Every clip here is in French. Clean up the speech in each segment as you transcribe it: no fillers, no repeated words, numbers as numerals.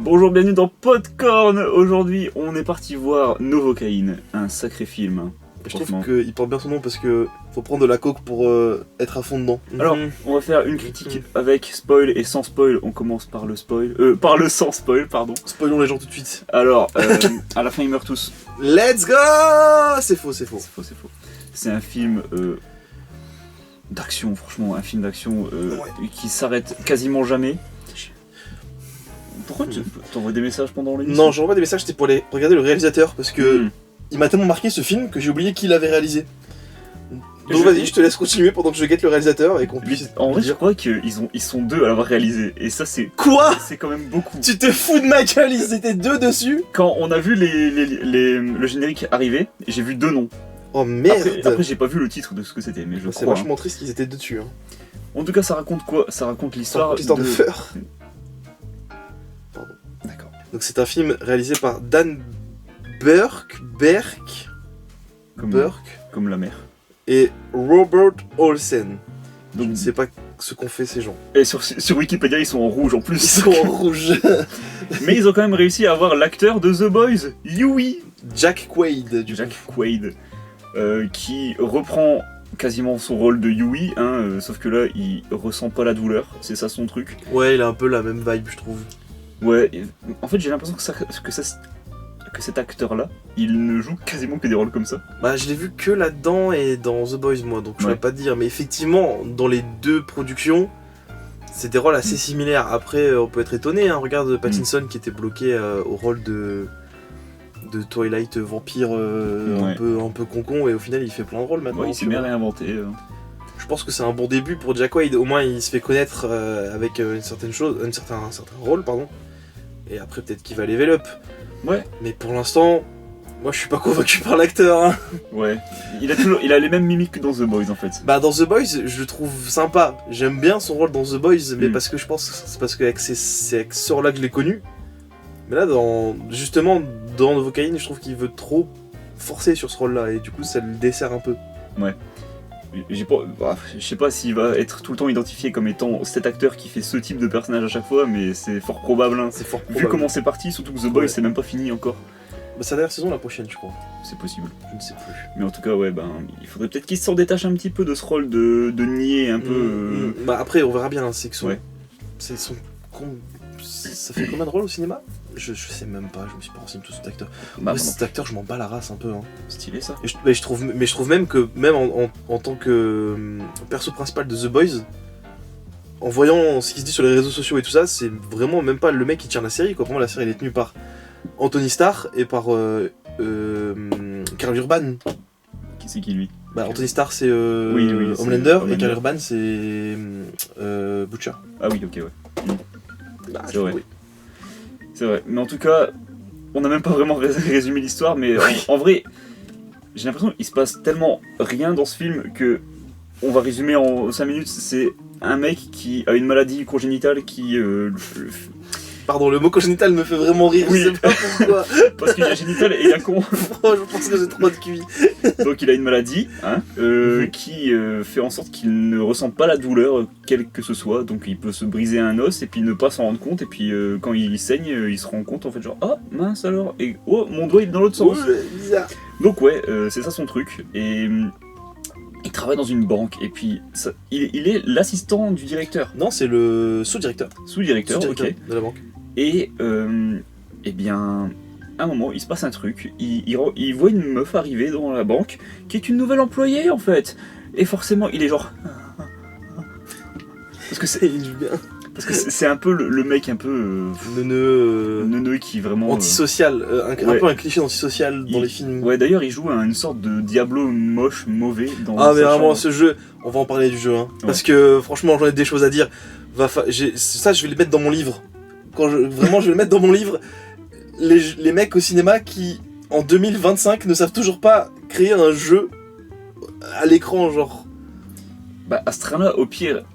Bonjour, bienvenue dans Podcorn. Aujourd'hui, on est parti voir Novocaine, un sacré film. Je trouve qu'il porte bien son nom parce que faut prendre de la coke pour être à fond dedans. Alors, on va faire une critique avec spoil et sans spoil. On commence par le spoil, par le sans spoil, pardon. Spoilons les gens tout de suite. Alors, à la fin, ils meurent tous. Let's go. C'est faux. C'est faux. C'est un film d'action, franchement, un film d'action qui s'arrête quasiment jamais. Pourquoi tu t'envoies des messages pendant l'émission? Non, j'envoie des messages, c'était pour aller regarder le réalisateur parce que il m'a tellement marqué ce film que j'ai oublié qui l'avait réalisé. Donc vas-y, je te laisse continuer pendant que je guette le réalisateur et qu'on puisse. En vrai, je crois qu'ils sont deux à l'avoir réalisé. Et ça, c'est. Quoi? C'est quand même beaucoup. Tu te fous de ma gueule, ils étaient deux dessus? Quand on a vu le générique arriver, j'ai vu deux noms. Oh merde! Après j'ai pas vu le titre de ce que c'était, mais je C'est crois. vachement triste qu'ils étaient deux dessus. Hein. En tout cas, ça raconte quoi? Ça raconte l'histoire de Feur. Pardon. D'accord. Donc c'est un film réalisé par Dan Burke. Comme la mer. Et Robert Olsen. Donc, je ne sais pas ce qu'ont fait ces gens. Et sur Wikipédia, ils sont en rouge en plus. Ils sont en rouge. Mais ils ont quand même réussi à avoir l'acteur de The Boys, Huey. Jack Quaid. Qui reprend quasiment son rôle de Huey, sauf que là, il ressent pas la douleur. C'est ça son truc. Ouais, il a un peu la même vibe, je trouve. Ouais, en fait, j'ai l'impression que cet acteur-là, il ne joue quasiment que des rôles comme ça. Bah, je l'ai vu que là-dedans et dans The Boys, moi, donc je pourrais pas te dire. Mais effectivement, dans les deux productions, c'est des rôles assez similaires. Après, on peut être étonné, hein. Regarde Pattinson qui était bloqué au rôle de Twilight vampire un peu concon, et au final, il fait plein de rôles maintenant. Ouais, il s'est bien réinventé. Je pense que c'est un bon début pour Jack Quaid. Au moins, il se fait connaître avec un certain rôle, pardon. Et après, peut-être qu'il va level up. Ouais. Mais pour l'instant, moi, je suis pas convaincu par l'acteur. Hein. Ouais. Il a les mêmes mimiques que dans The Boys, en fait. Bah, dans The Boys, je le trouve sympa. J'aime bien son rôle dans The Boys, mais parce que je pense que c'est parce qu'avec c'est avec ce rôle-là que je l'ai connu. Mais là, justement, dans Novocaine, je trouve qu'il veut trop forcer sur ce rôle-là, et du coup, ça le dessert un peu. Ouais. Je sais pas s'il va être tout le temps identifié comme étant cet acteur qui fait ce type de personnage à chaque fois, mais c'est fort probable. Hein. C'est fort probable. Vu comment c'est parti, surtout que The Boys c'est même pas fini encore. Bah, c'est la dernière saison la prochaine, je crois. C'est possible. Je ne sais plus. Mais en tout cas, ouais, il faudrait peut-être qu'il s'en détache un petit peu de ce rôle de nier un peu. Bah, après, on verra bien. C'est que ça fait combien de rôles au cinéma? Je sais même pas, je me suis pas renseigné tout cet acteur. Cet acteur, je m'en bats la race un peu. Hein. Stylé ça. Mais je trouve même que, même en tant que perso principal de The Boys, en voyant ce qui se dit sur les réseaux sociaux et tout ça, c'est vraiment même pas le mec qui tient la série. Quoi. Pour moi, la série elle est tenue par Anthony Starr et par Karl Urban. Qui c'est qui lui? Bah, Anthony Starr c'est Homelander et Karl Urban c'est Butcher. Ah oui, ok, ouais. Bah, c'est vrai. Oui. C'est vrai, mais en tout cas, on n'a même pas vraiment résumé l'histoire, mais en vrai, j'ai l'impression qu'il se passe tellement rien dans ce film que on va résumer en 5 minutes. C'est un mec qui a une maladie congénitale qui... Pardon, le mot congénital me fait vraiment rire, oui. Je sais pas pourquoi. Parce qu'il a génital et il a con. Je pense que j'ai trop de QI. Donc il a une maladie qui fait en sorte qu'il ne ressent pas la douleur, quelle que ce soit. Donc il peut se briser un os et puis ne pas s'en rendre compte. Et puis quand il saigne, il se rend compte en fait genre « Ah mince alors !» Et « Oh, mon doigt il est dans l'autre sens !» Bizarre. Donc ouais, c'est ça son truc. Et il travaille dans une banque et puis il est l'assistant du directeur. Non, c'est le sous-directeur. Sous-directeur, ok. De la banque. Et eh bien, à un moment, il se passe un truc. Il voit une meuf arriver dans la banque qui est une nouvelle employée en fait. Et forcément, il est genre. Parce que c'est. Parce que c'est un peu le mec un peu. Neuneux qui vraiment. Antisocial. Un peu un cliché antisocial dans les films. Ouais, d'ailleurs, il joue une sorte de Diablo moche, mauvais dans. Ah, mais vraiment, ce jeu. On va en parler du jeu. Hein. Ouais. Parce que franchement, j'en ai des choses à dire. Ça, je vais les mettre dans mon livre. Vraiment, je vais le mettre dans mon livre. Les mecs au cinéma qui, en 2025, ne savent toujours pas créer un jeu à l'écran, genre. Bah, à ce train-là, au pire,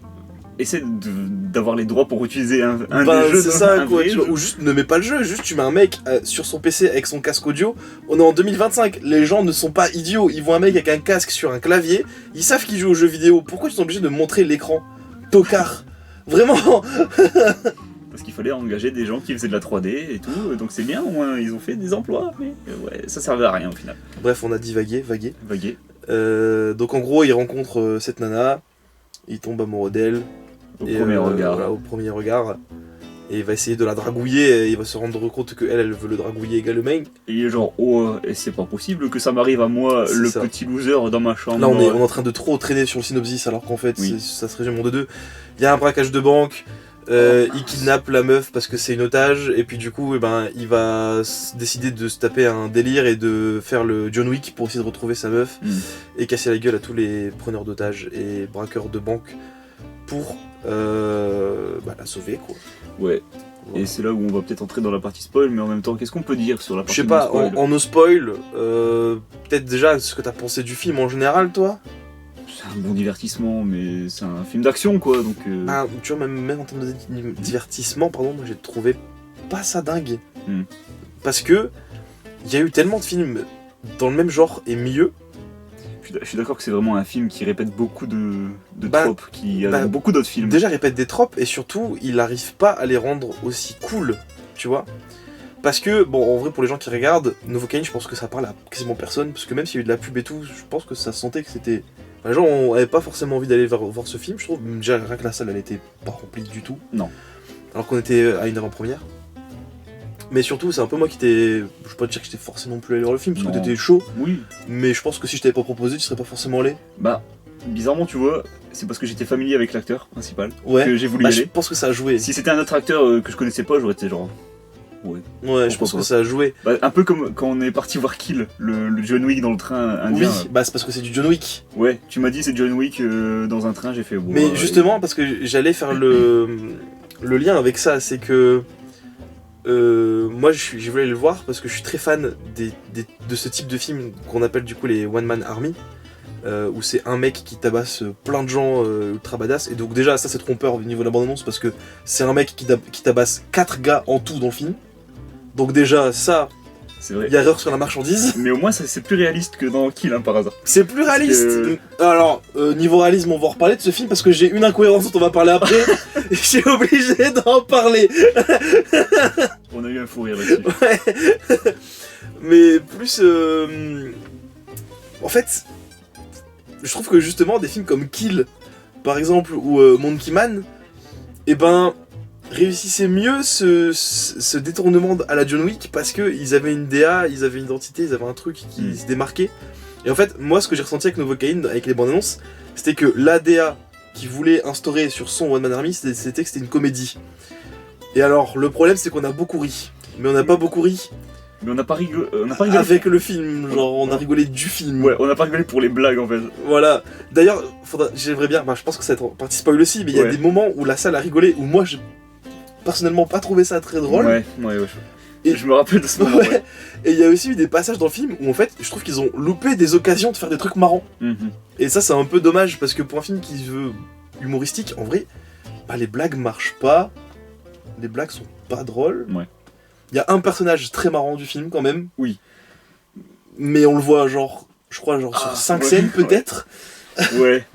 essaie d'avoir les droits pour utiliser un des jeux. C'est ça, quoi. Ou juste ne mets pas le jeu, juste tu mets un mec sur son PC avec son casque audio. On est en 2025, les gens ne sont pas idiots. Ils voient un mec avec un casque sur un clavier, ils savent qu'il joue aux jeux vidéo. Pourquoi ils sont obligés de montrer l'écran? Tocard. Vraiment. Parce qu'il fallait engager des gens qui faisaient de la 3D et tout, donc c'est bien, au moins ils ont fait des emplois, mais ouais, ça servait à rien au final. Bref, on a dit vaguer. Donc en gros, il rencontre cette nana, il tombe amoureux d'elle. Au premier regard. Voilà, au premier regard. Et il va essayer de la dragouiller, et il va se rendre compte qu'elle veut le dragouiller également. Et il est genre, oh, et c'est pas possible que ça m'arrive à moi, C'est le ça. petit loser dans ma chambre. Là, on est en train de trop traîner sur le synopsis, alors qu'en fait, Oui. ça se résume en deux. Il y a un braquage de banque, il kidnappe la meuf parce que c'est une otage, et puis du coup, il va décider de se taper un délire et de faire le John Wick pour essayer de retrouver sa meuf et casser la gueule à tous les preneurs d'otages et braqueurs de banque pour la sauver, quoi. Ouais. Voilà. Et c'est là où on va peut-être entrer dans la partie spoil, mais en même temps, qu'est-ce qu'on peut dire sur la Je partie sais pas, no spoil en no spoil, peut-être déjà ce que t'as pensé du film en général, toi. C'est un bon divertissement, mais c'est un film d'action, quoi, donc... Ah, tu vois, même en termes de divertissement, pardon, moi j'ai trouvé pas ça dingue. Parce que il y a eu tellement de films dans le même genre et mieux. Je suis d'accord que c'est vraiment un film qui répète beaucoup de Bah, tropes, qui a beaucoup d'autres films. Déjà répète des tropes et surtout il arrive pas à les rendre aussi cool, tu vois. Parce que, bon, en vrai, pour les gens qui regardent, Novocaine, je pense que ça parle à quasiment personne. Parce que même s'il y a eu de la pub et tout, je pense que ça se sentait que c'était. Les gens n'avaient pas forcément envie d'aller voir ce film, je trouve. Déjà, rien que la salle, elle était pas remplie du tout. Non. Alors qu'on était à une avant-première. Mais surtout, c'est un peu moi qui t'ai. Je peux pas te dire que j'étais forcément plus allé voir le film, parce Non. que t'étais chaud. Oui. Mais je pense que si je t'avais pas proposé, tu serais pas forcément allé. Bah, bizarrement, tu vois, c'est parce que j'étais familier avec l'acteur principal Ouais. que j'ai voulu y Je aller. pense que ça a joué. Si c'était un autre acteur que je connaissais pas, j'aurais été genre... Ouais. Ouais, je pense Pourquoi que ça a joué. Bah, un peu comme quand on est parti voir Kill, le John Wick dans le train indien. Oui, bah c'est parce que c'est du John Wick. Ouais, tu m'as dit c'est John Wick dans un train, j'ai fait... wow, Mais justement, parce que j'allais faire le lien avec ça, c'est que moi j'ai voulu aller le voir parce que je suis très fan de ce type de film qu'on appelle du coup les One Man Army, où c'est un mec qui tabasse plein de gens ultra badass. Et donc déjà ça c'est trompeur au niveau de la bande-annonce parce que c'est un mec qui tabasse 4 gars en tout dans le film. Donc déjà ça, c'est vrai. il y a erreur sur la marchandise. Mais au moins c'est plus réaliste que dans Kill, hein, par hasard. C'est plus réaliste. Alors, niveau réalisme, on va en reparler de ce film parce que j'ai une incohérence dont on va parler après. Et j'ai obligé d'en parler. On a eu un fou rire là-dessus. Ouais. Mais plus. En fait, je trouve que justement, des films comme Kill, par exemple, ou Monkey Man, réussissaient mieux ce détournement à la John Wick parce qu'ils avaient une DA, ils avaient une identité, ils avaient un truc qui se démarquait. Et en fait, moi, ce que j'ai ressenti avec Novocaine, avec les bandes annonces, c'était que l'ADA qui voulait instaurer sur son One Man Army, c'était que c'était une comédie. Et alors, le problème, c'est qu'on a beaucoup ri. Mais on n'a pas beaucoup ri. Mais on n'a pas rigolé. Avec le film, genre, on a rigolé du film. Ouais, on n'a pas rigolé pour les blagues en fait. Voilà. D'ailleurs, j'aimerais bien, je pense que ça va être partie spoil aussi, mais il y a des moments où la salle a rigolé, où moi, j'ai personnellement pas trouvé ça très drôle. Ouais. Et je me rappelle de ce moment. Ouais. Et il y a aussi eu des passages dans le film où en fait, je trouve qu'ils ont loupé des occasions de faire des trucs marrants. Et ça, c'est un peu dommage parce que pour un film qui se veut humoristique, en vrai, les blagues marchent pas. Les blagues sont pas drôles. Ouais. Il y a un personnage très marrant du film quand même. Oui. Mais on le voit genre, je crois sur 5 scènes peut-être. Ouais.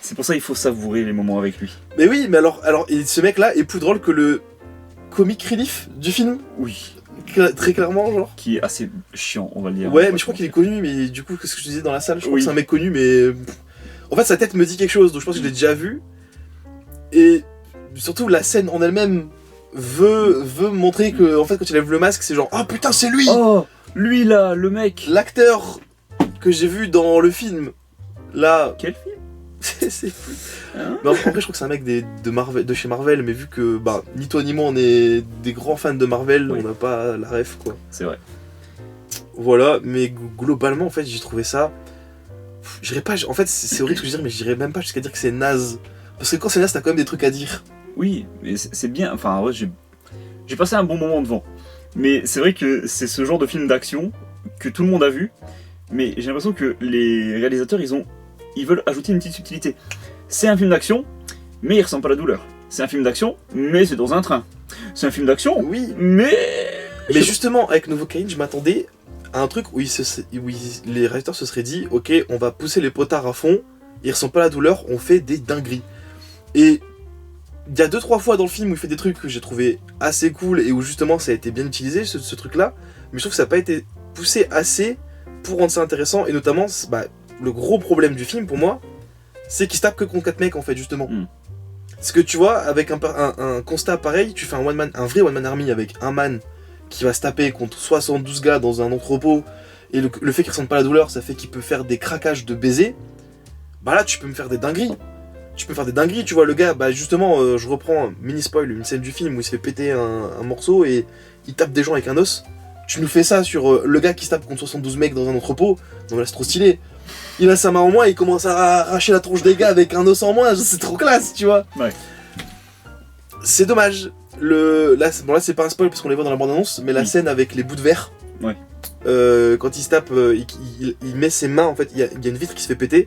C'est pour ça qu'il faut savourer les moments avec lui. Mais oui, mais alors et ce mec-là est plus drôle que le comic relief du film. Oui. Très clairement, genre. Qui est assez chiant, on va le dire. Ouais, mais je crois qu'il est connu, mais du coup, qu'est-ce que je disais dans la salle? Je crois Oui. que c'est un mec connu, mais. En fait, sa tête me dit quelque chose, donc je pense que je l'ai déjà vu. Et surtout, la scène en elle-même veut montrer que, en fait, quand il lève le masque, c'est genre, oh putain, c'est lui! Oh, lui là, le mec! L'acteur que j'ai vu dans le film. Là. Quel film? C'est fou. Mais après, je crois que c'est un mec de chez Marvel, mais vu que ni toi ni moi on est des grands fans de Marvel, Oui. on n'a pas la ref quoi. C'est vrai. Voilà, mais globalement en fait j'ai trouvé ça. J'irais pas. En fait c'est horrible ce que je veux dire, mais j'irais même pas jusqu'à dire que c'est naze. Parce que quand c'est naze, t'as quand même des trucs à dire. Oui, mais c'est bien. Enfin, ouais, j'ai passé un bon moment devant. Mais c'est vrai que c'est ce genre de film d'action que tout le monde a vu. Mais j'ai l'impression que les réalisateurs, ils veulent ajouter une petite subtilité. C'est un film d'action, mais il ressent pas la douleur. C'est un film d'action, mais c'est dans un train. C'est un film d'action, Oui. mais Justement, avec Novocaine, je m'attendais à un truc où les réalisateurs se seraient dit, ok, on va pousser les potards à fond, ils ressentent pas la douleur, on fait des dingueries. Et il y a 2-3 fois dans le film où il fait des trucs que j'ai trouvé assez cool et où justement ça a été bien utilisé, ce truc-là, mais je trouve que ça n'a pas été poussé assez pour rendre ça intéressant, et notamment, le gros problème du film pour moi, c'est qu'il se tape que contre 4 mecs en fait, justement. Parce que tu vois, avec un constat pareil, tu fais un vrai one-man army avec un man qui va se taper contre 72 gars dans un entrepôt, et le fait qu'il ressente pas la douleur, ça fait qu'il peut faire des craquages de baisers. Bah là, tu peux me faire des dingueries. Tu vois, le gars, justement, je reprends, mini spoil, une scène du film où il se fait péter un morceau et il tape des gens avec un os. Tu nous fais ça sur le gars qui se tape contre 72 mecs dans un entrepôt. Non, mais là, c'est trop stylé. Il a sa main en moins et il commence à arracher la tronche des gars avec un os en moins. C'est trop classe, tu vois. Ouais. C'est dommage. Là, c'est pas un spoil parce qu'on les voit dans la bande-annonce, mais la scène avec les bouts de verre. Ouais. Quand il se tape, il met ses mains, en fait, il y a une vitre qui se fait péter.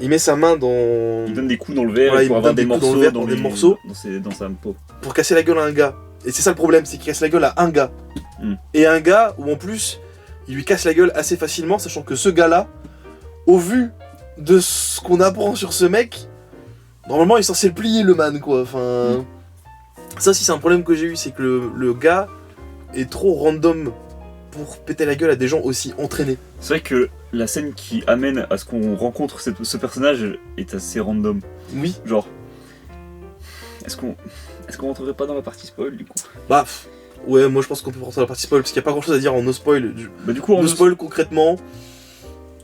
Il met sa main dans... Il donne des coups dans le verre, voilà, pour avoir des morceaux dans sa peau. Pour casser la gueule à un gars. Et c'est ça le problème, c'est qu'il casse la gueule à un gars. Et un gars où en plus, il lui casse la gueule assez facilement, sachant que ce gars-là, au vu de ce qu'on apprend sur ce mec, normalement il est censé le plier le man, quoi. Enfin... Ça aussi c'est un problème que j'ai eu, c'est que le gars est trop random pour péter la gueule à des gens aussi entraînés. C'est vrai que la scène qui amène à ce qu'on rencontre ce personnage est assez random. Oui. Genre, est-ce qu'on rentrerait pas dans la partie spoil du coup? Ouais, moi je pense qu'on peut rentrer dans la partie spoil parce qu'il n'y a pas grand chose à dire en no spoil. Du coup, en no spoil concrètement,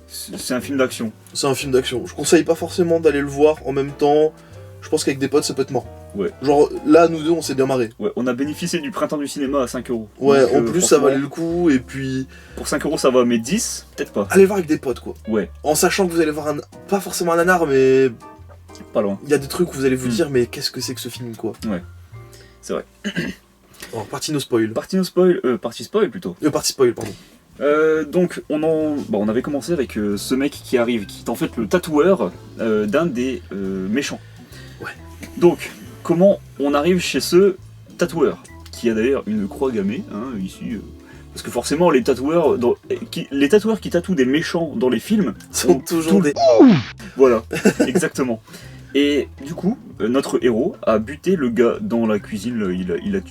c'est un film d'action. C'est un film d'action. Je conseille pas forcément d'aller le voir en même temps. Je pense qu'avec des potes ça peut être mort. Ouais. Genre là, nous deux on s'est bien marré. Ouais, on a bénéficié du printemps du cinéma à 5€. Ouais, donc, en plus ça valait le coup et puis... Pour 5€ ça va, mais 10, peut-être pas. Allez le voir avec des potes quoi. Ouais. En sachant que vous allez voir pas forcément un nanar, mais... Pas loin. Il y a des trucs où vous allez vous dire mais qu'est-ce que c'est que ce film quoi. Ouais. C'est vrai. Alors partie no spoil. Partie spoil plutôt. Partie spoil, pardon. Donc on avait commencé avec ce mec qui arrive, qui est en fait le tatoueur d'un des méchants. Ouais. Donc, comment on arrive chez ce tatoueur, qui a d'ailleurs une croix gammée, ici, parce que forcément les tatoueurs qui tatouent des méchants dans les films sont toujours des... Voilà, exactement. Et du coup, notre héros a buté le gars dans la cuisine,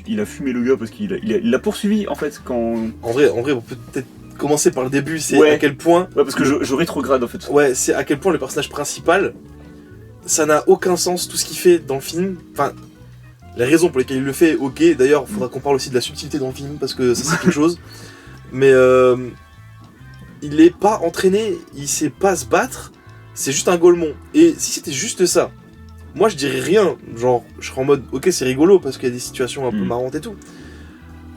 il a fumé le gars parce qu'il l'a poursuivi en fait quand... En vrai, on peut peut-être commencer par le début, c'est à quel point... Ouais, parce que je rétrograde en fait. Ouais, c'est à quel point le personnage principal, ça n'a aucun sens tout ce qu'il fait dans le film. Enfin, les raisons pour lesquelles il le fait, ok, d'ailleurs, il faudra qu'on parle aussi de la subtilité dans le film, parce que ça c'est quelque chose. Mais il est pas entraîné, il sait pas se battre, c'est juste un golemon. Et si c'était juste ça, moi je dirais rien, genre je serais en mode ok c'est rigolo parce qu'il y a des situations un peu marrantes et tout.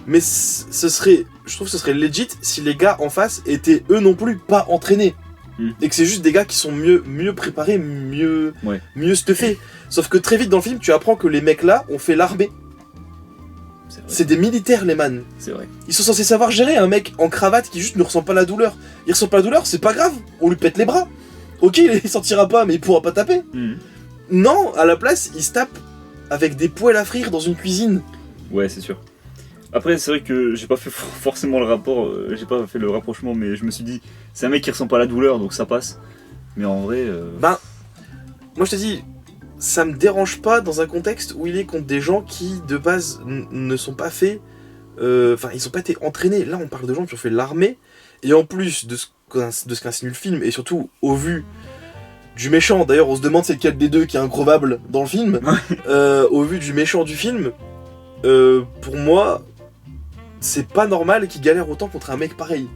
Mais je trouve que ce serait legit si les gars en face étaient eux non plus pas entraînés. Et que c'est juste des gars qui sont mieux préparés, mieux stuffés. Sauf que très vite dans le film tu apprends que les mecs là ont fait l'armée. C'est des militaires les man. C'est vrai. Ils sont censés savoir gérer un mec en cravate qui juste ne ressent pas la douleur. Il ressent pas la douleur, c'est pas grave, on lui pète les bras. Ok, il sortira pas mais il pourra pas taper. Non, à la place, il se tape avec des poêles à frire dans une cuisine. Ouais, c'est sûr. Après, c'est vrai que j'ai pas fait forcément le rapport, j'ai pas fait le rapprochement, mais je me suis dit, c'est un mec qui ressent pas la douleur, donc ça passe. Mais en vrai... moi je te dis, ça me dérange pas dans un contexte où il est contre des gens qui, de base, ne sont pas faits... Enfin, ils ont pas été entraînés. Là, on parle de gens qui ont fait l'armée, et en plus de ce qu'insinue le film, et surtout au vu du méchant, d'ailleurs on se demande c'est lequel des deux qui est increvable dans le film, au vu du méchant du film, pour moi, c'est pas normal qu'ils galèrent autant contre un mec pareil.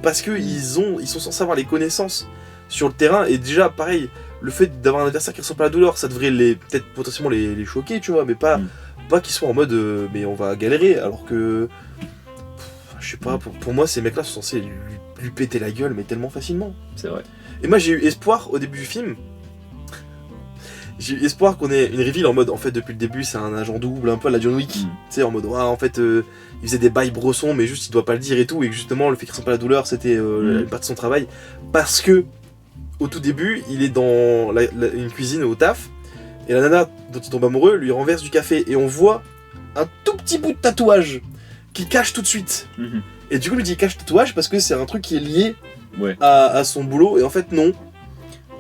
Parce que ils sont censés avoir les connaissances sur le terrain, et déjà pareil, le fait d'avoir un adversaire qui ressent pas la douleur, ça devrait peut-être potentiellement les choquer, tu vois, mais pas qu'ils soient en mode mais on va galérer, alors que... Je sais pas, pour moi ces mecs-là sont censés lui péter la gueule, mais tellement facilement. C'est vrai. Et moi j'ai eu espoir au début du film. J'ai eu espoir qu'on ait une reveal en mode, en fait depuis le début c'est un agent double, un peu à la John Wick. Tu sais, en mode, en fait il faisait des bails brossons, mais juste il doit pas le dire et tout, et que justement le fait qu'il ressent pas la douleur c'était une partie de son travail. Parce que, au tout début, il est dans une cuisine au taf, et la nana dont il tombe amoureux lui renverse du café, et on voit un tout petit bout de tatouage qui cache tout de suite. Et du coup, il lui dit cache tatouage parce que c'est un truc qui est lié à son boulot, et en fait, non.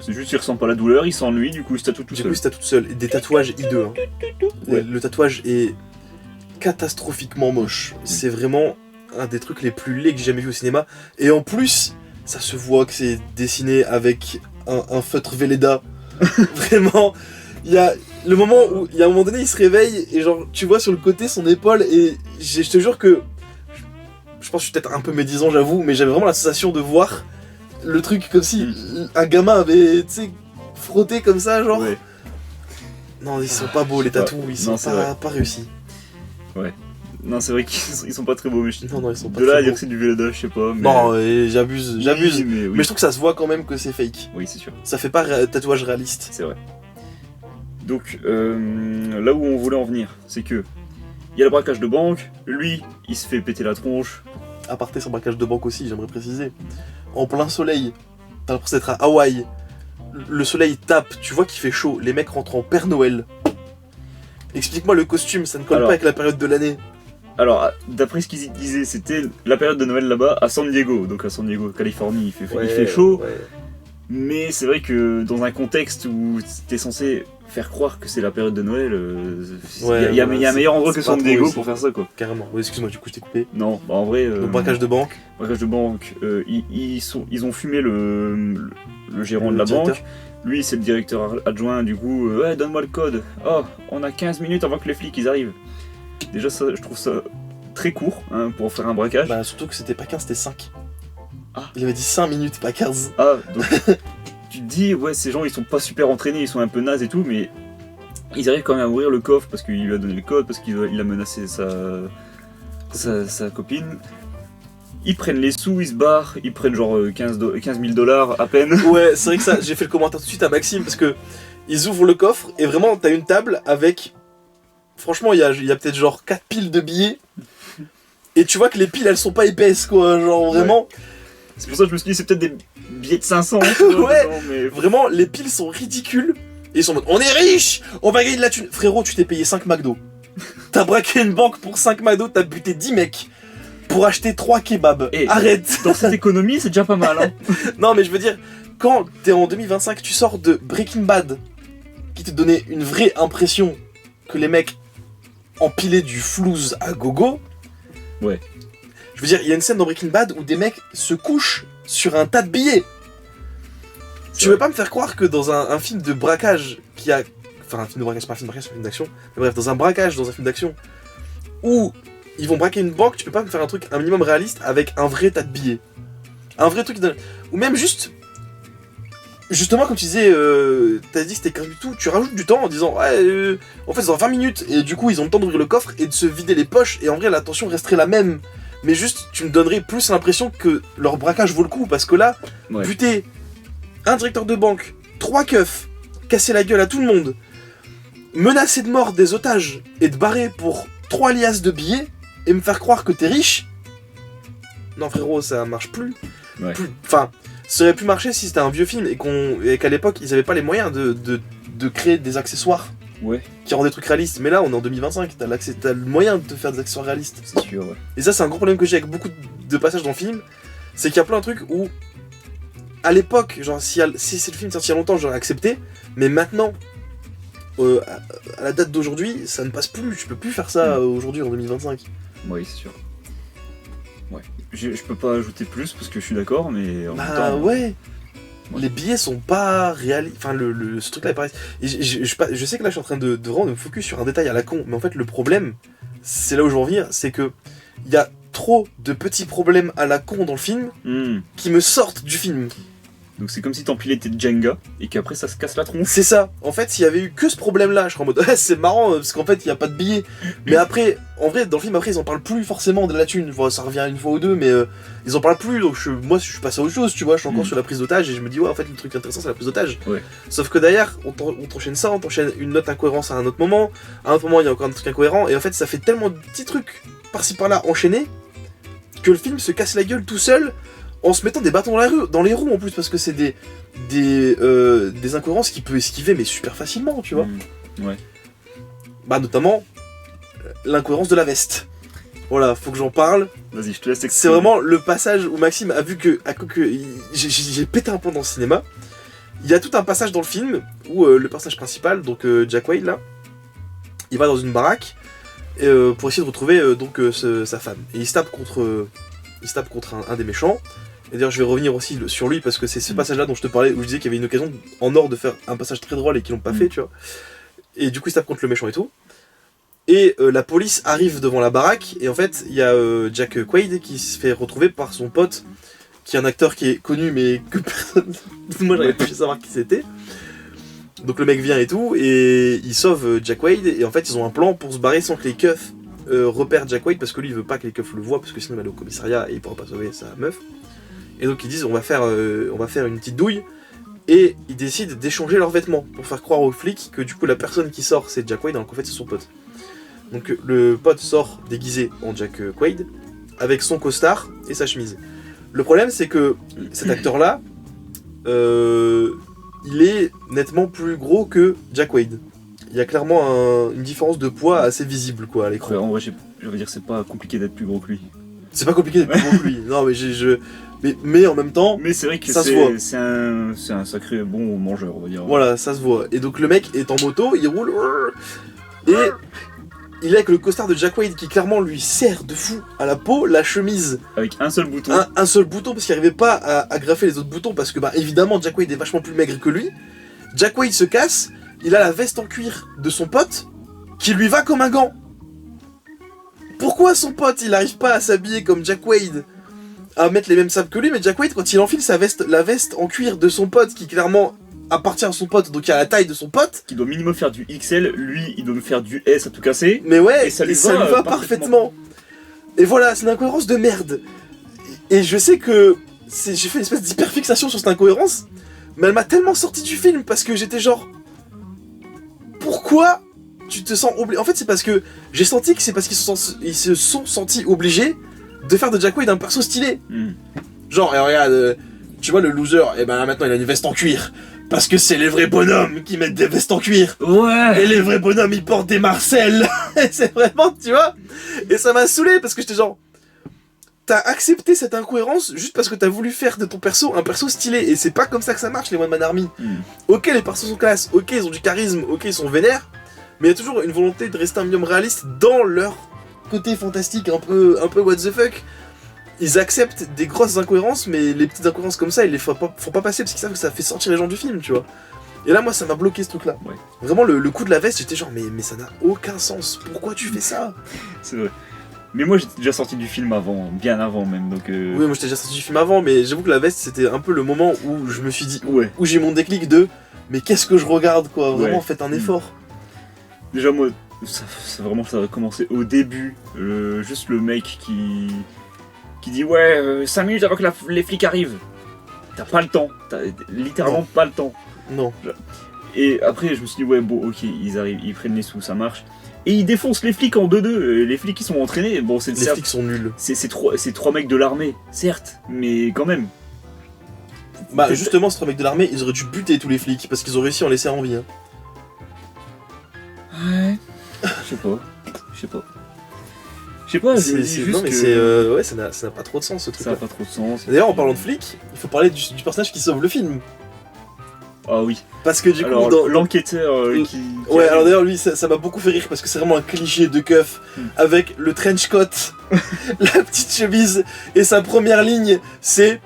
C'est juste qu'il ressent pas la douleur, il s'ennuie, du coup il se tatoue tout seul. Du coup il se tatoue tout seul. Et des tatouages hideux. Hein. Ouais. Le tatouage est catastrophiquement moche. C'est vraiment un des trucs les plus laids que j'ai jamais vu au cinéma. Et en plus, ça se voit que c'est dessiné avec un feutre Velleda. Vraiment, il y a le moment où, il y a un moment donné, il se réveille et genre, tu vois sur le côté son épaule et je te jure que, je pense que je suis peut-être un peu médisant, j'avoue, mais j'avais vraiment la sensation de voir le truc comme si un gamin avait, tu sais, frotté comme ça, genre. Ouais. Non, ils sont pas beaux les tatous, ils sont pas réussis. Ouais. Non, c'est vrai qu'ils sont pas très beaux, mais Non, ils sont pas de là à très dire beaux. que c'est du Velleda, je sais pas. Mais... Non, j'abuse. Oui, Mais je trouve que ça se voit quand même que c'est fake. Oui, c'est sûr. Ça fait pas tatouage réaliste. C'est vrai. Donc, là où on voulait en venir, c'est que il y a le braquage de banque, lui, il se fait péter la tronche. Aparté sur braquage de banque aussi, j'aimerais préciser. En plein soleil, t'as l'impression d'être à Hawaï. Le soleil tape, tu vois qu'il fait chaud. Les mecs rentrent en Père Noël. Explique-moi le costume, ça ne colle pas avec la période de l'année. Alors, d'après ce qu'ils disaient, c'était la période de Noël là-bas à San Diego. Donc à San Diego, Californie, il fait chaud. Ouais. Mais c'est vrai que dans un contexte où t'es censé faire croire que c'est la période de Noël, il y a un meilleur endroit que San Diego pour faire ça, quoi. Carrément. Oui, excuse-moi, du coup je t'ai coupé. Non, bah en vrai... Donc braquage de banque. Braquage de banque, ils ont fumé le gérant de la banque. Lui, c'est le directeur adjoint, du coup, ouais, donne-moi le code. Oh, on a 15 minutes avant que les flics ils arrivent. Déjà, ça, je trouve ça très court hein, pour faire un braquage. Bah, surtout que c'était pas 15, c'était 5. Ah. Il avait dit 5 minutes, pas 15. Ah, donc tu te dis, ouais, ces gens ils sont pas super entraînés, ils sont un peu nazes et tout, mais ils arrivent quand même à ouvrir le coffre parce qu'il lui a donné le code, parce qu'il a menacé sa copine. Ils prennent les sous, ils se barrent, ils prennent genre 15 000 $ à peine. Ouais, c'est vrai que ça, j'ai fait le commentaire tout de suite à Maxime parce que ils ouvrent le coffre et vraiment t'as une table avec. Franchement, il y a peut-être genre 4 piles de billets et tu vois que les piles elles sont pas épaisses quoi, genre vraiment. Ouais. C'est pour ça que je me suis dit, c'est peut-être des billets de 500. Ouais, mais... vraiment les piles sont ridicules et ils sont en mode on est riche, on va gagner de la thune. Frérot, tu t'es payé 5 McDo. T'as braqué une banque pour 5 McDo, t'as buté 10 mecs. Pour acheter 3 kebabs. Et arrête. Dans cette économie, c'est déjà pas mal. Hein. Non, mais je veux dire, quand t'es en 2025, tu sors de Breaking Bad, qui te donnait une vraie impression que les mecs empilaient du flouze à gogo. Ouais. Je veux dire, il y a une scène dans Breaking Bad où des mecs se couchent sur un tas de billets. Tu veux pas me faire croire que dans un film de braquage qui a... Enfin, un film de braquage, c'est pas un film de braquage, c'est un film d'action. Mais bref, dans un braquage, dans un film d'action, où ils vont braquer une banque, tu peux pas me faire un truc un minimum réaliste avec un vrai tas de billets. Un vrai truc... Ou même juste... Justement, comme tu disais, t'as dit que c'était gratuit tout, tu rajoutes du temps en disant ouais, en fait c'est dans 20 minutes, et du coup ils ont le temps d'ouvrir le coffre et de se vider les poches, et en vrai la tension resterait la même. Mais juste, tu me donnerais plus l'impression que leur braquage vaut le coup, parce que là, buter un directeur de banque, 3 keufs, casser la gueule à tout le monde, menacer de mort des otages, et te barrer pour 3 liasses de billets, et me faire croire que t'es riche. Non frérot, ça marche plus. Ouais. Enfin, ça aurait pu marcher si c'était un vieux film et qu'à l'époque ils avaient pas les moyens de créer des accessoires qui rendent des trucs réalistes. Mais là on est en 2025, t'as le moyen de te faire des accessoires réalistes. C'est sûr, ouais. Et ça c'est un gros problème que j'ai avec beaucoup de passages dans le film, c'est qu'il y a plein de trucs où à l'époque, genre si c'est le film sorti il y a longtemps j'aurais accepté, mais maintenant à la date d'aujourd'hui ça ne passe plus, tu peux plus faire ça aujourd'hui en 2025. Oui, c'est sûr. Ouais. Je peux pas ajouter plus parce que je suis d'accord, mais en même Bah temps... ouais. Les billets sont pas réalistes. Enfin, ce truc-là est pareil. Et je sais que là, je suis en train de vraiment me focus sur un détail à la con. Mais en fait, le problème, c'est là où je veux en venir, c'est que il y a trop de petits problèmes à la con dans le film qui me sortent du film. Donc c'est comme si t'empilais tes Jenga et qu'après ça se casse la tronche. C'est ça. En fait, s'il y avait eu que ce problème-là, je serais en mode c'est marrant parce qu'en fait, il n'y a pas de billets. Mais après, en vrai, dans le film, après, ils en parlent plus forcément de la thune. Ça revient une fois ou deux, mais ils en parlent plus. Donc moi, je suis passé à autre chose, tu vois. Je suis encore sur la prise d'otage et je me dis, ouais, en fait, le truc intéressant, c'est la prise d'otage. Ouais. Sauf que derrière, on t'enchaîne ça, on t'enchaîne une note incohérence à un autre moment. À un autre moment, il y a encore un truc incohérent. Et en fait, ça fait tellement de petits trucs par-ci par-là enchaînés que le film se casse la gueule tout seul en se mettant des bâtons dans les roues en plus, parce que c'est des incohérences qu'il peut esquiver mais super facilement, tu vois. Ouais. Bah notamment l'incohérence de la veste. Voilà, faut que j'en parle. Vas-y, je te laisse expliquer. C'est vraiment le passage où Maxime a vu que j'ai pété un plomb dans le cinéma. Il y a tout un passage dans le film où le personnage principal, donc Jack Wade là, il va dans une baraque pour essayer de retrouver sa femme. Et il se tape contre un des méchants. Et d'ailleurs je vais revenir aussi sur lui parce que c'est ce passage là dont je te parlais où je disais qu'il y avait une occasion en or de faire un passage très drôle et qu'ils l'ont pas fait, tu vois. Et du coup il se tape contre le méchant et tout. Et la police arrive devant la baraque et en fait il y a Jack Quaid qui se fait retrouver par son pote qui est un acteur qui est connu mais que personne... Moi j'avais pu savoir qui c'était. Donc le mec vient et tout et il sauve Jack Quaid et en fait ils ont un plan pour se barrer sans que les keufs repèrent Jack Quaid parce que lui il veut pas que les keufs le voient parce que sinon il va aller au commissariat et il pourra pas sauver sa meuf. Et donc ils disent on va faire une petite douille et ils décident d'échanger leurs vêtements pour faire croire aux flics que du coup la personne qui sort c'est Jack Quaid alors qu'en fait c'est son pote. Donc le pote sort déguisé en Jack Quaid avec son costard et sa chemise. Le problème c'est que cet acteur là il est nettement plus gros que Jack Quaid. Il y a clairement une différence de poids assez visible quoi à l'écran. Ouais, en vrai, je veux dire, c'est pas compliqué d'être plus gros que lui. C'est pas compliqué d'être plus gros que lui. Non mais mais en même temps, mais c'est vrai que ça se voit. C'est un sacré bon mangeur, on va dire. Voilà, ça se voit. Et donc le mec est en moto, il roule et il est avec le costard de Jack Quaid qui clairement lui serre de fou à la peau, la chemise. Avec un seul bouton. Un seul bouton parce qu'il n'arrivait pas à graffer les autres boutons parce que bah évidemment Jack Quaid est vachement plus maigre que lui. Jack Quaid se casse, il a la veste en cuir de son pote qui lui va comme un gant. Pourquoi son pote il n'arrive pas à s'habiller comme Jack Quaid, à mettre les mêmes sapes que lui, mais Jack Quaid quand il enfile la veste en cuir de son pote qui clairement appartient à son pote, donc à la taille de son pote. Qui doit minimum faire du XL, lui il doit faire du S à tout casser. Mais ouais, et ça lui va parfaitement. Et voilà, c'est une incohérence de merde. Et je sais que j'ai fait une espèce d'hyperfixation sur cette incohérence, mais elle m'a tellement sorti du film parce que j'étais genre... Pourquoi tu te sens obligé... En fait c'est parce que j'ai senti que c'est parce qu'ils se sont sentis obligés de faire de Jack Quaid un perso stylé. Genre, regarde, tu vois le loser, et ben maintenant il a une veste en cuir. Parce que c'est les vrais bonhommes qui mettent des vestes en cuir. Ouais. Et les vrais bonhommes ils portent des Marcel. C'est vraiment, tu vois. Et ça m'a saoulé parce que j'étais genre... T'as accepté cette incohérence juste parce que t'as voulu faire de ton perso un perso stylé. Et c'est pas comme ça que ça marche les One Man Army. Ok les persos sont classe, ok ils ont du charisme, ok ils sont vénères. Mais il y a toujours une volonté de rester un minimum réaliste dans leur côté fantastique un peu what the fuck. Ils acceptent des grosses incohérences, mais les petites incohérences comme ça, ils les font pas passer parce qu'ils savent que ça fait sortir les gens du film, tu vois. Et là, moi, ça m'a bloqué ce truc-là. Ouais. Vraiment, le coup de la veste, j'étais genre, mais ça n'a aucun sens. Pourquoi tu fais ça? C'est vrai. Mais moi, j'étais déjà sorti du film avant, bien avant même, donc... Oui, moi, j'étais déjà sorti du film avant, mais j'avoue que la veste, c'était un peu le moment où je me suis dit... Ouais. Où j'ai eu mon déclic de... Mais qu'est-ce que je regarde, quoi? Vraiment, faites un effort. Déjà, moi, ça a commencé au début. Juste le mec qui dit ouais 5 minutes avant que les flics arrivent. T'as pas le temps, t'as littéralement pas le temps. Non. Et après je me suis dit ouais bon ok ils arrivent, ils prennent les sous, ça marche. Et ils défoncent les flics en 2-2, les flics qui sont entraînés, bon c'est... Les flics sont nuls. C'est trois mecs de l'armée, certes, mais quand même. Bah justement ces 3 mecs de l'armée ils auraient dû buter tous les flics parce qu'ils ont réussi à en laisser en vie. Hein. Ouais. Je sais pas. Je me dis juste non mais que... ouais, ça n'a pas trop de sens ce truc. Ça n'a pas trop de sens. D'ailleurs en parlant de flics, il faut parler du personnage qui sauve le film. Ah oui. Parce que du alors, coup, l'enquêteur qui ouais, alors d'ailleurs lui ça m'a beaucoup fait rire parce que c'est vraiment un cliché de keuf avec le trench coat, la petite chemise et sa première ligne c'est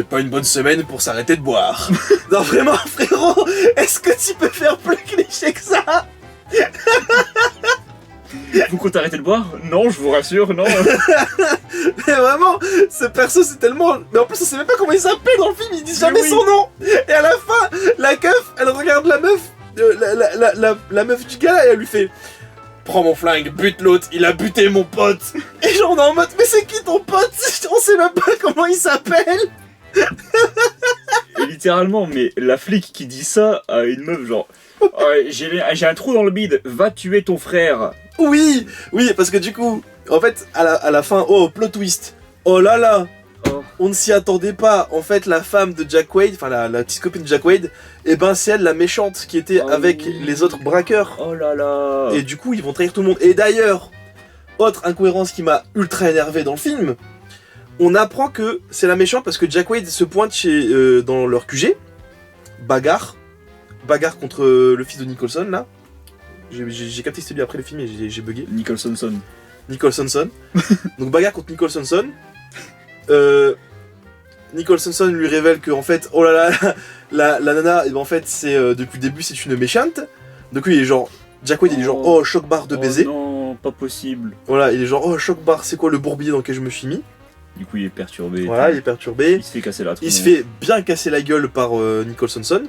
pas une bonne semaine pour s'arrêter de boire. Non vraiment frérot, est-ce que tu peux faire plus cliché que ça? Vous comptez arrêter de boire? Non, je vous rassure, non. Mais vraiment, ce perso c'est tellement... Mais en plus on sait même pas comment il s'appelle dans le film, ils disent jamais son nom. Et à la fin, la keuf, elle regarde la meuf, la meuf du gars et elle lui fait... Prends mon flingue, bute l'autre, il a buté mon pote. Et genre on est en mode, mais c'est qui ton pote? On sait même pas comment il s'appelle. Et littéralement, mais la flic qui dit ça à une meuf genre... j'ai un trou dans le bide, va tuer ton frère. Oui, parce que du coup, en fait, à la fin, oh, plot twist. Oh là là, on ne s'y attendait pas. En fait, la femme de Jack Quaid, enfin la petite copine de Jack Quaid, et ben c'est elle la méchante qui était avec les autres braqueurs. Oh là là. Et du coup, ils vont trahir tout le monde. Et d'ailleurs, autre incohérence qui m'a ultra énervé dans le film, on apprend que c'est la méchante parce que Jack Quaid se pointe dans leur QG. bagarre contre le fils de Nicholson là. J'ai capté que c'était lui après le film et j'ai bugué. Nicholson. Donc bagarre contre Nicholson. Nicholson lui révèle que en fait, oh là là, la nana, et ben en fait c'est depuis le début c'est une méchante. Donc lui il est genre, Jack Wade il est genre oh choc barre de baiser. Non, pas possible. Voilà, il est genre oh choc barre, c'est quoi le bourbier dans lequel je me suis mis. Du coup il est perturbé. Voilà, il est perturbé. Il se fait casser la tronche. Il se fait bien casser la gueule par Nicholson.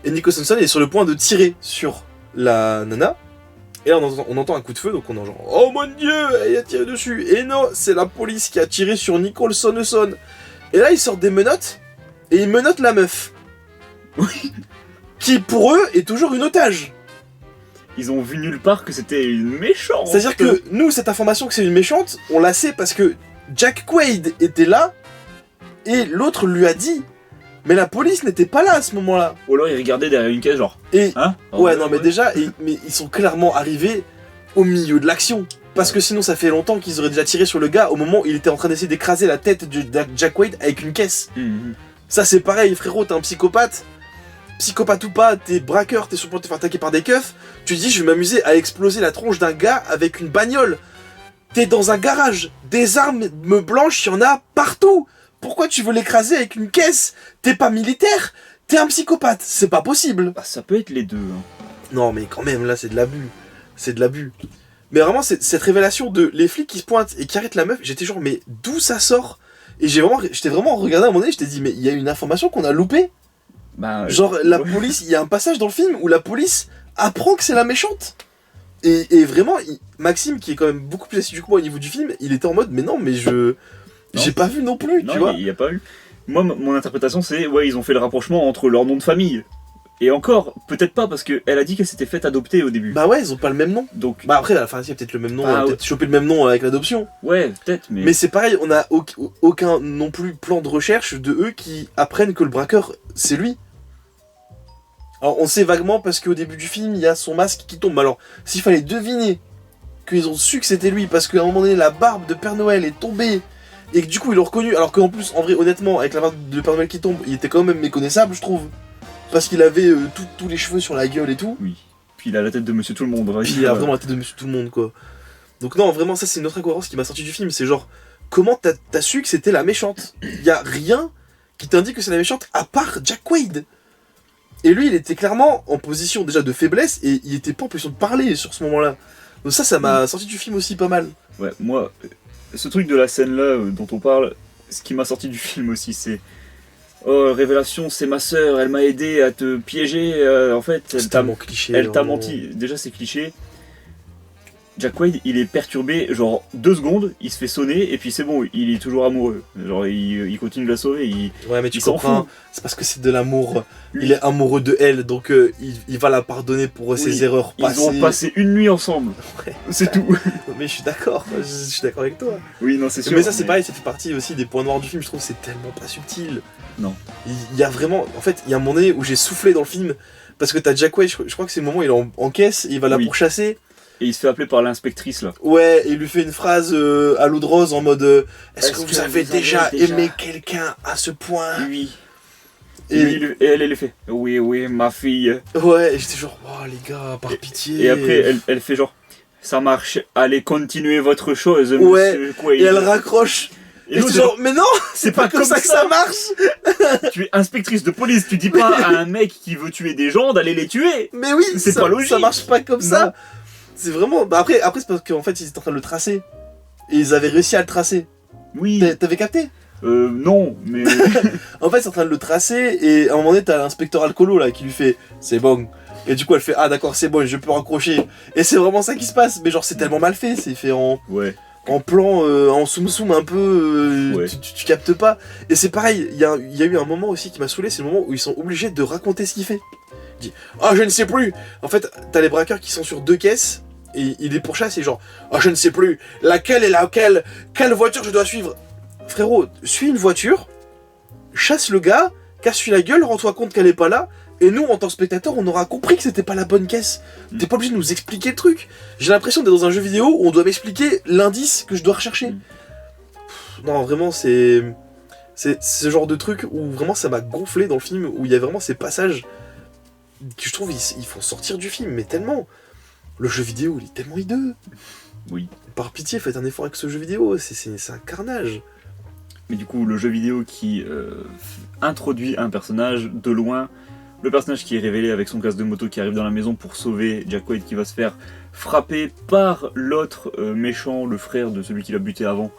Et Nicholson est sur le point de tirer sur la nana. Et là on entend un coup de feu, donc on est genre oh mon dieu, il a tiré dessus. Et non, c'est la police qui a tiré sur Nicholson. Et là ils sortent des menottes et ils menottent la meuf. Oui. Qui pour eux est toujours une otage. Ils ont vu nulle part que c'était une méchante. C'est-à-dire que nous, cette information que c'est une méchante, on la sait parce que Jack Quaid était là et l'autre lui a dit. Mais la police n'était pas là à ce moment-là. Ou alors ils regardaient derrière une caisse genre. Et hein ouais, non mais déjà, mais ils sont clairement arrivés au milieu de l'action. Parce que sinon ça fait longtemps qu'ils auraient déjà tiré sur le gars au moment où il était en train d'essayer d'écraser la tête de Jack Quaid avec une caisse. Ça c'est pareil frérot, t'es un psychopathe. Psychopathe ou pas, t'es braqueur, t'es sur le point de te faire attaquer par des keufs. Tu te dis je vais m'amuser à exploser la tronche d'un gars avec une bagnole. T'es dans un garage, des armes blanches, il y en a partout. Pourquoi tu veux l'écraser avec une caisse? T'es pas militaire, t'es un psychopathe, c'est pas possible. Bah, ça peut être les deux. Hein. Non mais quand même là c'est de l'abus. C'est de l'abus. Mais vraiment cette révélation de les flics qui se pointent et qui arrêtent la meuf, j'étais genre mais d'où ça sort? Et j'étais vraiment regardé à un moment donné, je t'ai dit mais il y a une information qu'on a loupée. Bah, genre la police, il y a un passage dans le film où la police apprend que c'est la méchante. Et vraiment, Maxime qui est quand même beaucoup plus assidu que moi au niveau du film, il était en mode mais non mais j'ai pas vu non plus, tu vois. Il y a pas eu. Moi mon interprétation c'est ouais ils ont fait le rapprochement entre leur nom de famille. Et encore, peut-être pas, parce qu'elle a dit qu'elle s'était faite adopter au début. Bah ouais, ils ont pas le même nom. Donc... Bah après, à la fin, il y a peut-être le même nom, on a peut-être chopé le même nom avec l'adoption. Ouais, peut-être, mais... Mais c'est pareil, on a aucun non plus plan de recherche de eux qui apprennent que le braqueur, c'est lui. Alors on sait vaguement, parce qu'au début du film, il y a son masque qui tombe. Alors, s'il fallait deviner qu'ils ont su que c'était lui, parce qu'à un moment donné, la barbe de Père Noël est tombée, et que du coup, ils l'ont reconnu, alors qu'en plus, en vrai, honnêtement, avec la barbe de Père Noël qui tombe, il était quand même méconnaissable, je trouve. Parce qu'il avait tous les cheveux sur la gueule et tout. Oui. Puis il a la tête de Monsieur Tout-le-Monde. Puis il a vraiment la tête de Monsieur Tout-le-Monde, quoi. Donc non, vraiment, ça c'est une autre incohérence qui m'a sorti du film. C'est genre, comment t'as su que c'était la méchante? Y a rien qui t'indique que c'est la méchante à part Jack Quaid. Et lui, il était clairement en position déjà de faiblesse et il était pas en position de parler sur ce moment-là. Donc ça m'a sorti du film aussi pas mal. Ouais, moi, ce truc de la scène là dont on parle, ce qui m'a sorti du film aussi, c'est... Oh, révélation, c'est ma sœur, elle m'a aidé à te piéger, en fait, c'est tellement cliché. Elle t'a menti. Déjà, c'est cliché. Jack Quaid, il est perturbé, genre 2 secondes, il se fait sonner, et puis c'est bon, il est toujours amoureux. Genre, il continue de la sauver, Ouais, mais tu comprends, c'est parce que c'est de l'amour. Il est amoureux de elle, donc il va la pardonner pour ses erreurs passées. Ils ont passé une nuit ensemble, ouais. C'est tout. Mais je suis d'accord, avec toi. Oui, non, c'est sûr. Mais ça, c'est pareil, ça fait partie aussi des points noirs du film, je trouve que c'est tellement pas subtil. Non. Il y a vraiment... En fait, il y a un moment donné où j'ai soufflé dans le film, parce que t'as Jack Quaid, je crois que c'est le moment où il est en caisse, et il va la pourchasser. Et il se fait appeler par l'inspectrice là. Ouais, et il lui fait une phrase à l'eau de rose en mode est-ce que vous avez déjà aimé quelqu'un à ce point? Oui. Et elle lui fait oui, ma fille. Ouais, et j'étais genre, oh les gars, par pitié. Et après, elle fait genre, ça marche, allez, continuez votre chose, ouais, monsieur Quaid. Et elle raccroche. Et c'est genre, mais non, c'est pas comme ça que ça marche. Tu es inspectrice de police, tu dis pas à un mec qui veut tuer des gens d'aller les tuer. Mais oui, c'est pas logique. Ça marche pas comme ça. C'est vraiment... Bah après c'est parce qu'en fait, ils étaient en train de le tracer. Et ils avaient réussi à le tracer. Oui. T'avais capté? Non, mais... En fait, c'est en train de le tracer, et à un moment donné, t'as l'inspecteur alcoolo, là, qui lui fait « C'est bon ». Et du coup, elle fait « Ah d'accord, c'est bon, je peux raccrocher ». Et c'est vraiment ça qui se passe, mais genre, c'est tellement mal fait, c'est fait en... Ouais. En plan, en soum-soum un peu, ouais. tu captes pas. Et c'est pareil, il y a eu un moment aussi qui m'a saoulé, c'est le moment où ils sont obligés de raconter ce qu'il fait. Il dit « Ah, je ne sais plus !» En fait, t'as les braqueurs qui sont sur 2 caisses, et il les pourchasse, et genre « Ah, je ne sais plus, laquelle est laquelle, quelle voiture je dois suivre ?» Frérot, suis une voiture, chasse le gars, casse-lui la gueule, rends-toi compte qu'elle est pas là, et nous, en tant que spectateurs, on aura compris que c'était pas la bonne caisse. T'es pas obligé de nous expliquer le truc. J'ai l'impression d'être dans un jeu vidéo où on doit m'expliquer l'indice que je dois rechercher. Non, vraiment, c'est C'est ce genre de truc où vraiment ça m'a gonflé dans le film, où il y a vraiment ces passages que je trouve ils font sortir du film, mais tellement. Le jeu vidéo, il est tellement hideux. Oui. Par pitié, faites un effort avec ce jeu vidéo, c'est un carnage. Mais du coup, le jeu vidéo qui introduit un personnage de loin, le personnage qui est révélé avec son casque de moto qui arrive dans la maison pour sauver Jack Quaid qui va se faire frapper par l'autre méchant, le frère de celui qui l'a buté avant.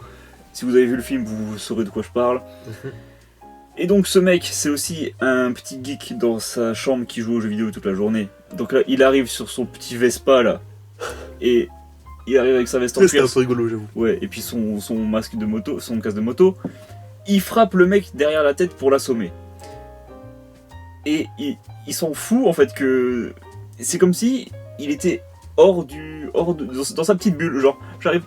Si vous avez vu le film, vous saurez de quoi je parle. Et donc ce mec, c'est aussi un petit geek dans sa chambre qui joue aux jeux vidéo toute la journée. Donc là, il arrive sur son petit Vespa là, et il arrive avec sa veste en cuir. C'est un peu rigolo, j'avoue. Ouais, et puis son masque de moto, son casque de moto. Il frappe le mec derrière la tête pour l'assommer. Et il s'en fout en fait que... C'est comme si il était dans sa petite bulle, genre j'arrive,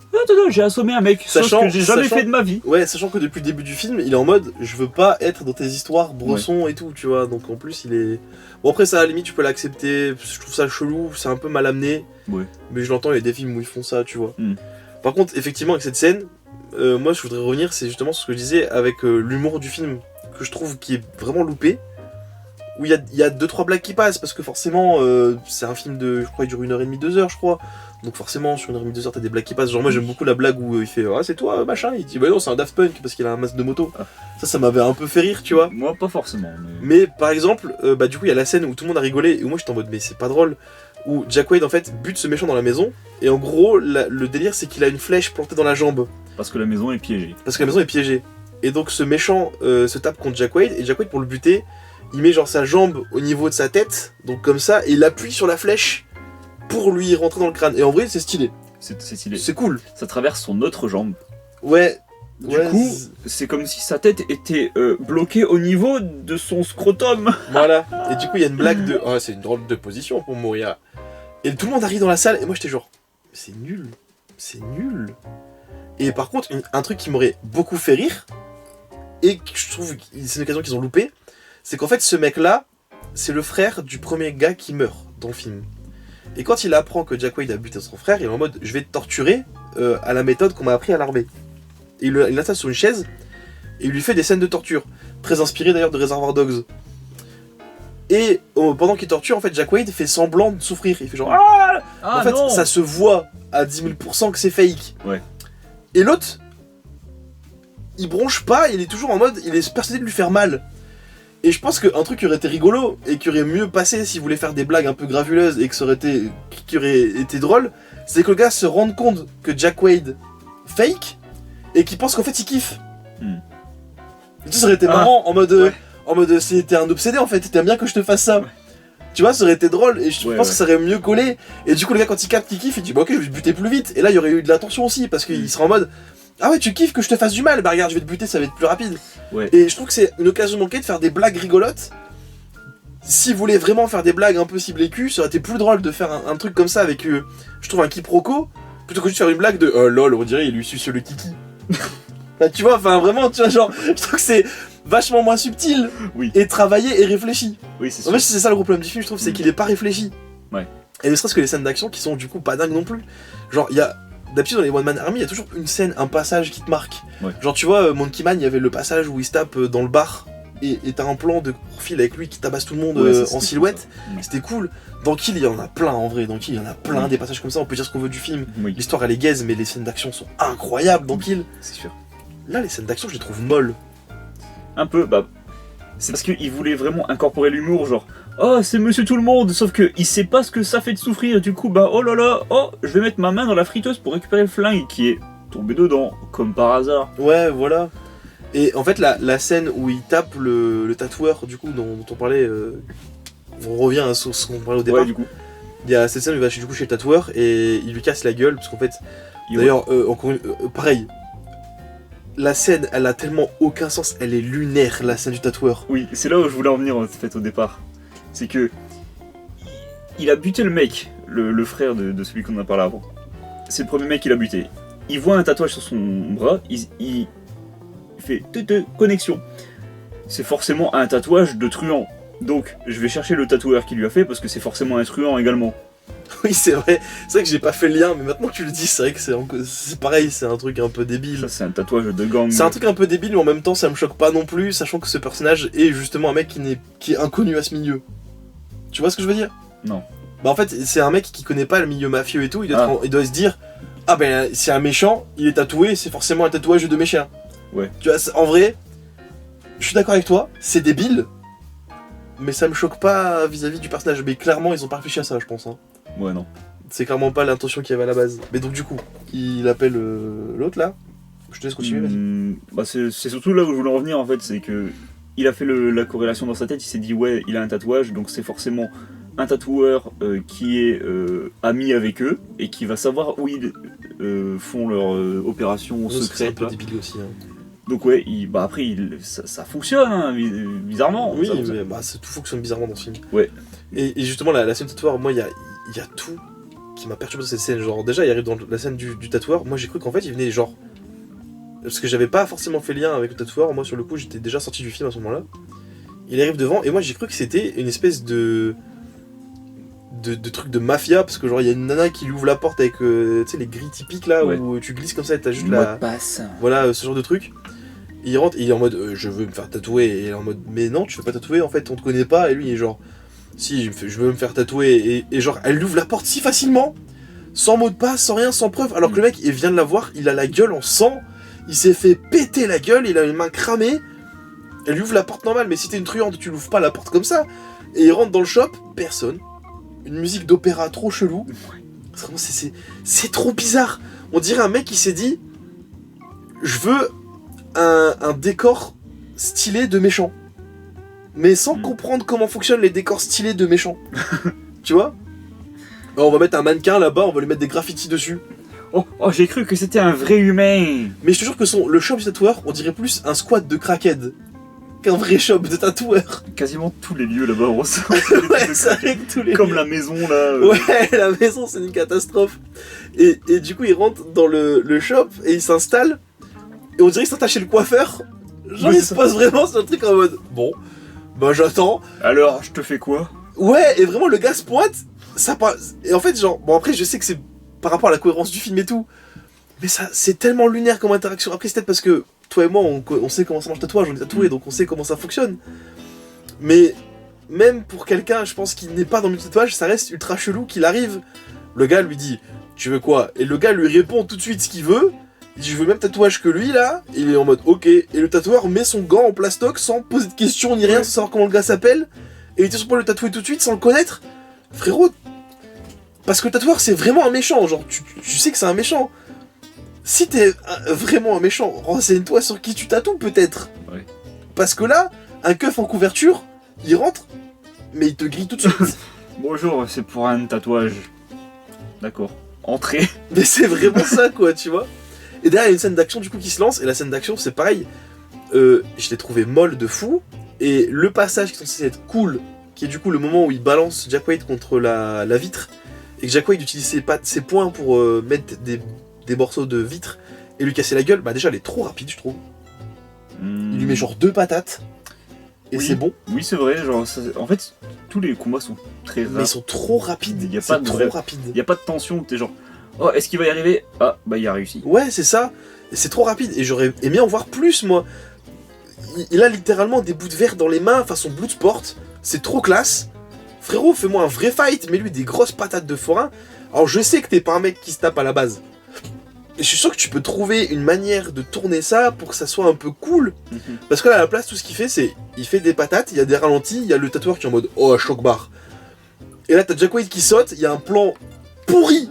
j'ai assommé un mec, sachant que j'ai jamais fait de ma vie. Ouais, sachant que depuis le début du film, il est en mode je veux pas être dans tes histoires Bresson et tout, tu vois. Donc en plus, il est. Bon, après, ça à la limite, tu peux l'accepter. Je trouve ça chelou, c'est un peu mal amené. Ouais. Mais je l'entends, il y a des films où ils font ça, tu vois. Par contre, effectivement, avec cette scène, moi je voudrais revenir, c'est justement sur ce que je disais avec l'humour du film, que je trouve qui est vraiment loupé. Où il y a 2-3 blagues qui passent, parce que forcément, c'est un film de, je crois, il dure 1h30, 2h, je crois. Donc forcément, sur 1h30, 2h, t'as des blagues qui passent. Genre moi, j'aime beaucoup la blague où il fait « Ah, c'est toi, machin ?» Il dit « Bah non, c'est un Daft Punk, parce qu'il a un masque de moto. » Ça m'avait un peu fait rire, tu vois. Moi, pas forcément. Mais par exemple, bah du coup, il y a la scène où tout le monde a rigolé, et où moi, j'étais en mode « Mais c'est pas drôle. » Où Jack Quaid, en fait, bute ce méchant dans la maison, et en gros, le délire, c'est qu'il a une flèche plantée dans la jambe. Parce que la maison est piégée. Parce que la maison est piégée. Et donc, ce méchant se tape contre Jack Quaid, et Jack Quaid, pour le buter, il met genre sa jambe au niveau de sa tête, donc comme ça, et il appuie sur la flèche pour lui rentrer dans le crâne. Et en vrai, c'est stylé. C'est stylé. C'est cool. Ça traverse son autre jambe. Ouais. Du coup, c'est comme si sa tête était bloquée au niveau de son scrotum. Voilà. Et du coup, il y a une blague de... Oh, c'est une drôle de position pour mourir. Et tout le monde arrive dans la salle, et moi j'étais genre... C'est nul. C'est nul. Et par contre, un truc qui m'aurait beaucoup fait rire, et que je trouve que c'est une occasion qu'ils ont loupé, c'est qu'en fait, ce mec-là, c'est le frère du premier gars qui meurt dans le film. Et quand il apprend que Jack Quaid a buté son frère, il est en mode « Je vais te torturer à la méthode qu'on m'a appris à l'armée. » Et il l'installe sur une chaise, et il lui fait des scènes de torture. Très inspiré d'ailleurs de Reservoir Dogs. Et pendant qu'il torture, en fait, Jack Quaid fait semblant de souffrir. Il fait genre « Ah !» En fait, ça se voit à 10 000% que c'est fake. Ouais. Et l'autre, il bronche pas, il est toujours en mode « Il est persuadé de lui faire mal. » Et je pense qu'un truc qui aurait été rigolo et qui aurait mieux passé si vous voulez faire des blagues un peu gravuleuses et que ça aurait été drôle, c'est que le gars se rende compte que Jack Quaid fake et qu'il pense qu'en fait il kiffe. Et ça aurait été marrant en mode t'es un obsédé en fait, t'aimes bien que je te fasse ça. Ouais. Tu vois, ça aurait été drôle et je pense que ça aurait mieux collé. Et du coup, le gars, quand il capte qu'il kiffe, il dit bah ok, je vais te buter plus vite. Et là, il y aurait eu de l'attention aussi parce qu'il sera en mode ah ouais, tu kiffes que je te fasse du mal, bah regarde, je vais te buter, ça va être plus rapide. Ouais. Et je trouve que c'est une occasion manquée de faire des blagues rigolotes. Si vous voulez vraiment faire des blagues un peu ciblées cul, ça aurait été plus drôle de faire un truc comme ça avec, je trouve, un quiproquo, plutôt que de faire une blague de oh lol, on dirait il lui suce le kiki. Bah, tu vois, enfin vraiment, tu vois, genre, je trouve que c'est vachement moins subtil et travaillé et réfléchi. Oui, c'est sûr. En fait, c'est ça le gros problème du film, je trouve, c'est qu'il est pas réfléchi. Ouais. Et ne serait-ce que les scènes d'action qui sont du coup pas dingues non plus. Genre, il y a. D'habitude dans les One Man Army, il y a toujours une scène, un passage qui te marque. Ouais. Genre tu vois, Monkey Man, il y avait le passage où il se tape dans le bar et t'as un plan de profil avec lui qui tabasse tout le monde en silhouette. Cool, c'était cool. Dans Kill, il y en a plein en vrai. Dans Kill, il y en a plein des passages comme ça. On peut dire ce qu'on veut du film. L'histoire elle est gaze, mais les scènes d'action sont incroyables dans Kill. C'est sûr. Là, les scènes d'action, je les trouve molles. Un peu, bah. C'est parce qu'il voulait vraiment incorporer l'humour, genre oh, c'est monsieur tout le monde, sauf que il sait pas ce que ça fait de souffrir, du coup, bah oh là là, oh, je vais mettre ma main dans la friteuse pour récupérer le flingue qui est tombé dedans, comme par hasard. Ouais, voilà. Et en fait, la scène où il tape le tatoueur, du coup, dont on parlait, on revient à ce qu'on parlait au départ. Ouais, du coup. Il y a cette scène où il va du coup chez le tatoueur et il lui casse la gueule, parce qu'en fait, d'ailleurs, encore pareil. La scène, elle a tellement aucun sens, elle est lunaire, la scène du tatoueur. Oui, c'est là où je voulais en venir en fait au départ. C'est que il a buté le mec, le frère de celui qu'on a parlé avant. C'est le premier mec qu'il a buté. Il voit un tatouage sur son bras, il fait connexion. C'est forcément un tatouage de truand. Donc je vais chercher le tatoueur qui lui a fait parce que c'est forcément un truand également. Oui, c'est vrai que j'ai pas fait le lien, mais maintenant que tu le dis, c'est vrai que c'est pareil, c'est un truc un peu débile. Ça, c'est un tatouage de gang. C'est un truc un peu débile, mais en même temps, ça me choque pas non plus, sachant que ce personnage est justement un mec qui est inconnu à ce milieu. Tu vois ce que je veux dire? Non. Bah en fait, c'est un mec qui connaît pas le milieu mafieux et tout, il doit se dire, ah ben c'est un méchant, il est tatoué, c'est forcément un tatouage de méchant. Ouais. Tu vois, en vrai, je suis d'accord avec toi, c'est débile, mais ça me choque pas vis-à-vis du personnage. Mais clairement, ils ont pas réfléchi à ça, je pense. Hein. Ouais, non. C'est clairement pas l'intention qu'il y avait à la base. Mais donc du coup, il appelle l'autre là. Je te laisse continuer, vas-y. Bah c'est surtout là où je voulais en venir en fait, c'est que il a fait la corrélation dans sa tête, il s'est dit ouais, il a un tatouage, donc c'est forcément un tatoueur qui est ami avec eux et qui va savoir où ils font leur opération secrète. C'est un peu débile aussi. Hein. Donc ouais, après ça fonctionne hein, bizarrement. Oui, mais tout fonctionne bizarrement dans ce film. Ouais. Et justement la scène tatoueur, moi il y a tout qui m'a perturbé dans cette scène. Genre déjà il arrive dans la scène du tatoueur, moi j'ai cru qu'en fait il venait genre... Parce que j'avais pas forcément fait lien avec le tatoueur, moi sur le coup j'étais déjà sorti du film à ce moment-là. Il arrive devant et moi j'ai cru que c'était une espèce de truc de mafia, parce que genre il y a une nana qui lui ouvre la porte avec tu sais les grilles typiques là, ouais. Où tu glisses comme ça et t'as juste le mot de passe. Voilà, ce genre de truc. Et il rentre et il est en mode je veux me faire tatouer, et il est en mode mais non tu veux pas tatouer en fait, on te connaît pas, et lui il est genre si je veux me faire tatouer, et genre elle lui ouvre la porte si facilement, sans mot de passe, sans rien, sans preuve, alors que le mec il vient de la voir, il a la gueule en sang, il s'est fait péter la gueule, il a une main cramée, elle lui ouvre la porte normale, mais si t'es une truande tu l'ouvres pas la porte comme ça, et il rentre dans le shop, personne, une musique d'opéra trop chelou, c'est trop bizarre, on dirait un mec qui s'est dit je veux un décor stylé de méchant, mais sans comprendre comment fonctionnent les décors stylés de méchants. Tu vois? Alors on va mettre un mannequin là-bas, on va lui mettre des graffitis dessus. Oh, j'ai cru que c'était un vrai humain. Mais je te jure que le shop du tatoueur, on dirait plus un squat de crackhead qu'un vrai shop de tatoueur. Quasiment tous les lieux là-bas ressemblent. Ouais, c'est vrai que tous les comme lieux. la maison là. Ouais, la maison c'est une catastrophe. Et du coup il rentre dans le shop et il s'installe. Et on dirait qu'il s'attache chez le coiffeur. Genre il se pose vraiment sur le truc en mode bon, bah j'attends. Alors je te fais quoi? Ouais, et vraiment le gars se pointe, ça passe. Et en fait genre, bon après je sais que c'est par rapport à la cohérence du film et tout, mais ça c'est tellement lunaire comme interaction. Après c'est peut-être parce que toi et moi on sait comment ça marche le tatouage, on est tatoué donc on sait comment ça fonctionne. Mais même pour quelqu'un je pense qui n'est pas dans le tatouage, ça reste ultra chelou qu'il arrive. Le gars lui dit tu veux quoi? Et le gars lui répond tout de suite ce qu'il veut. Il dit je veux le même tatouage que lui là, il est en mode ok, et le tatoueur met son gant en plastoc sans poser de questions ni rien, sans savoir comment le gars s'appelle, et il était sur le point de le tatouer tout de suite sans le connaître. Frérot, parce que le tatoueur c'est vraiment un méchant, genre tu sais que c'est un méchant. Si t'es vraiment un méchant, renseigne-toi sur qui tu tatoues peut-être. Ouais. Parce que là, un keuf en couverture, il rentre, mais il te grille tout de suite. Bonjour, c'est pour un tatouage. D'accord. Entrez. Mais c'est vraiment ça quoi, tu vois. Et derrière il y a une scène d'action du coup qui se lance, et la scène d'action c'est pareil, je l'ai trouvé molle de fou, et le passage qui est censé être cool, qui est du coup le moment où il balance Jack White contre la vitre, et que Jack White utilise ses poings pour mettre des morceaux de vitre et lui casser la gueule, bah déjà elle est trop rapide je trouve. Il lui met genre 2 patates, et oui, c'est bon. Oui c'est vrai, genre en fait tous les combats sont très rapides. Mais ils sont trop rapides, il n'y a pas de tension, t'es genre... Oh, est-ce qu'il va y arriver? Ah, bah il a réussi. Ouais, c'est ça. C'est trop rapide. Et j'aurais aimé en voir plus, moi. Il a littéralement des bouts de verre dans les mains, façon Bloodsport. C'est trop classe. Frérot, fais-moi un vrai fight. Mets-lui des grosses patates de forain. Alors, je sais que t'es pas un mec qui se tape à la base. Et je suis sûr que tu peux trouver une manière de tourner ça pour que ça soit un peu cool. Parce que là, à la place, tout ce qu'il fait, c'est... Il fait des patates, il y a des ralentis, il y a le tatoueur qui est en mode... Oh, choc barre. Et là, t'as Jack White qui saute, il y a un plan pourri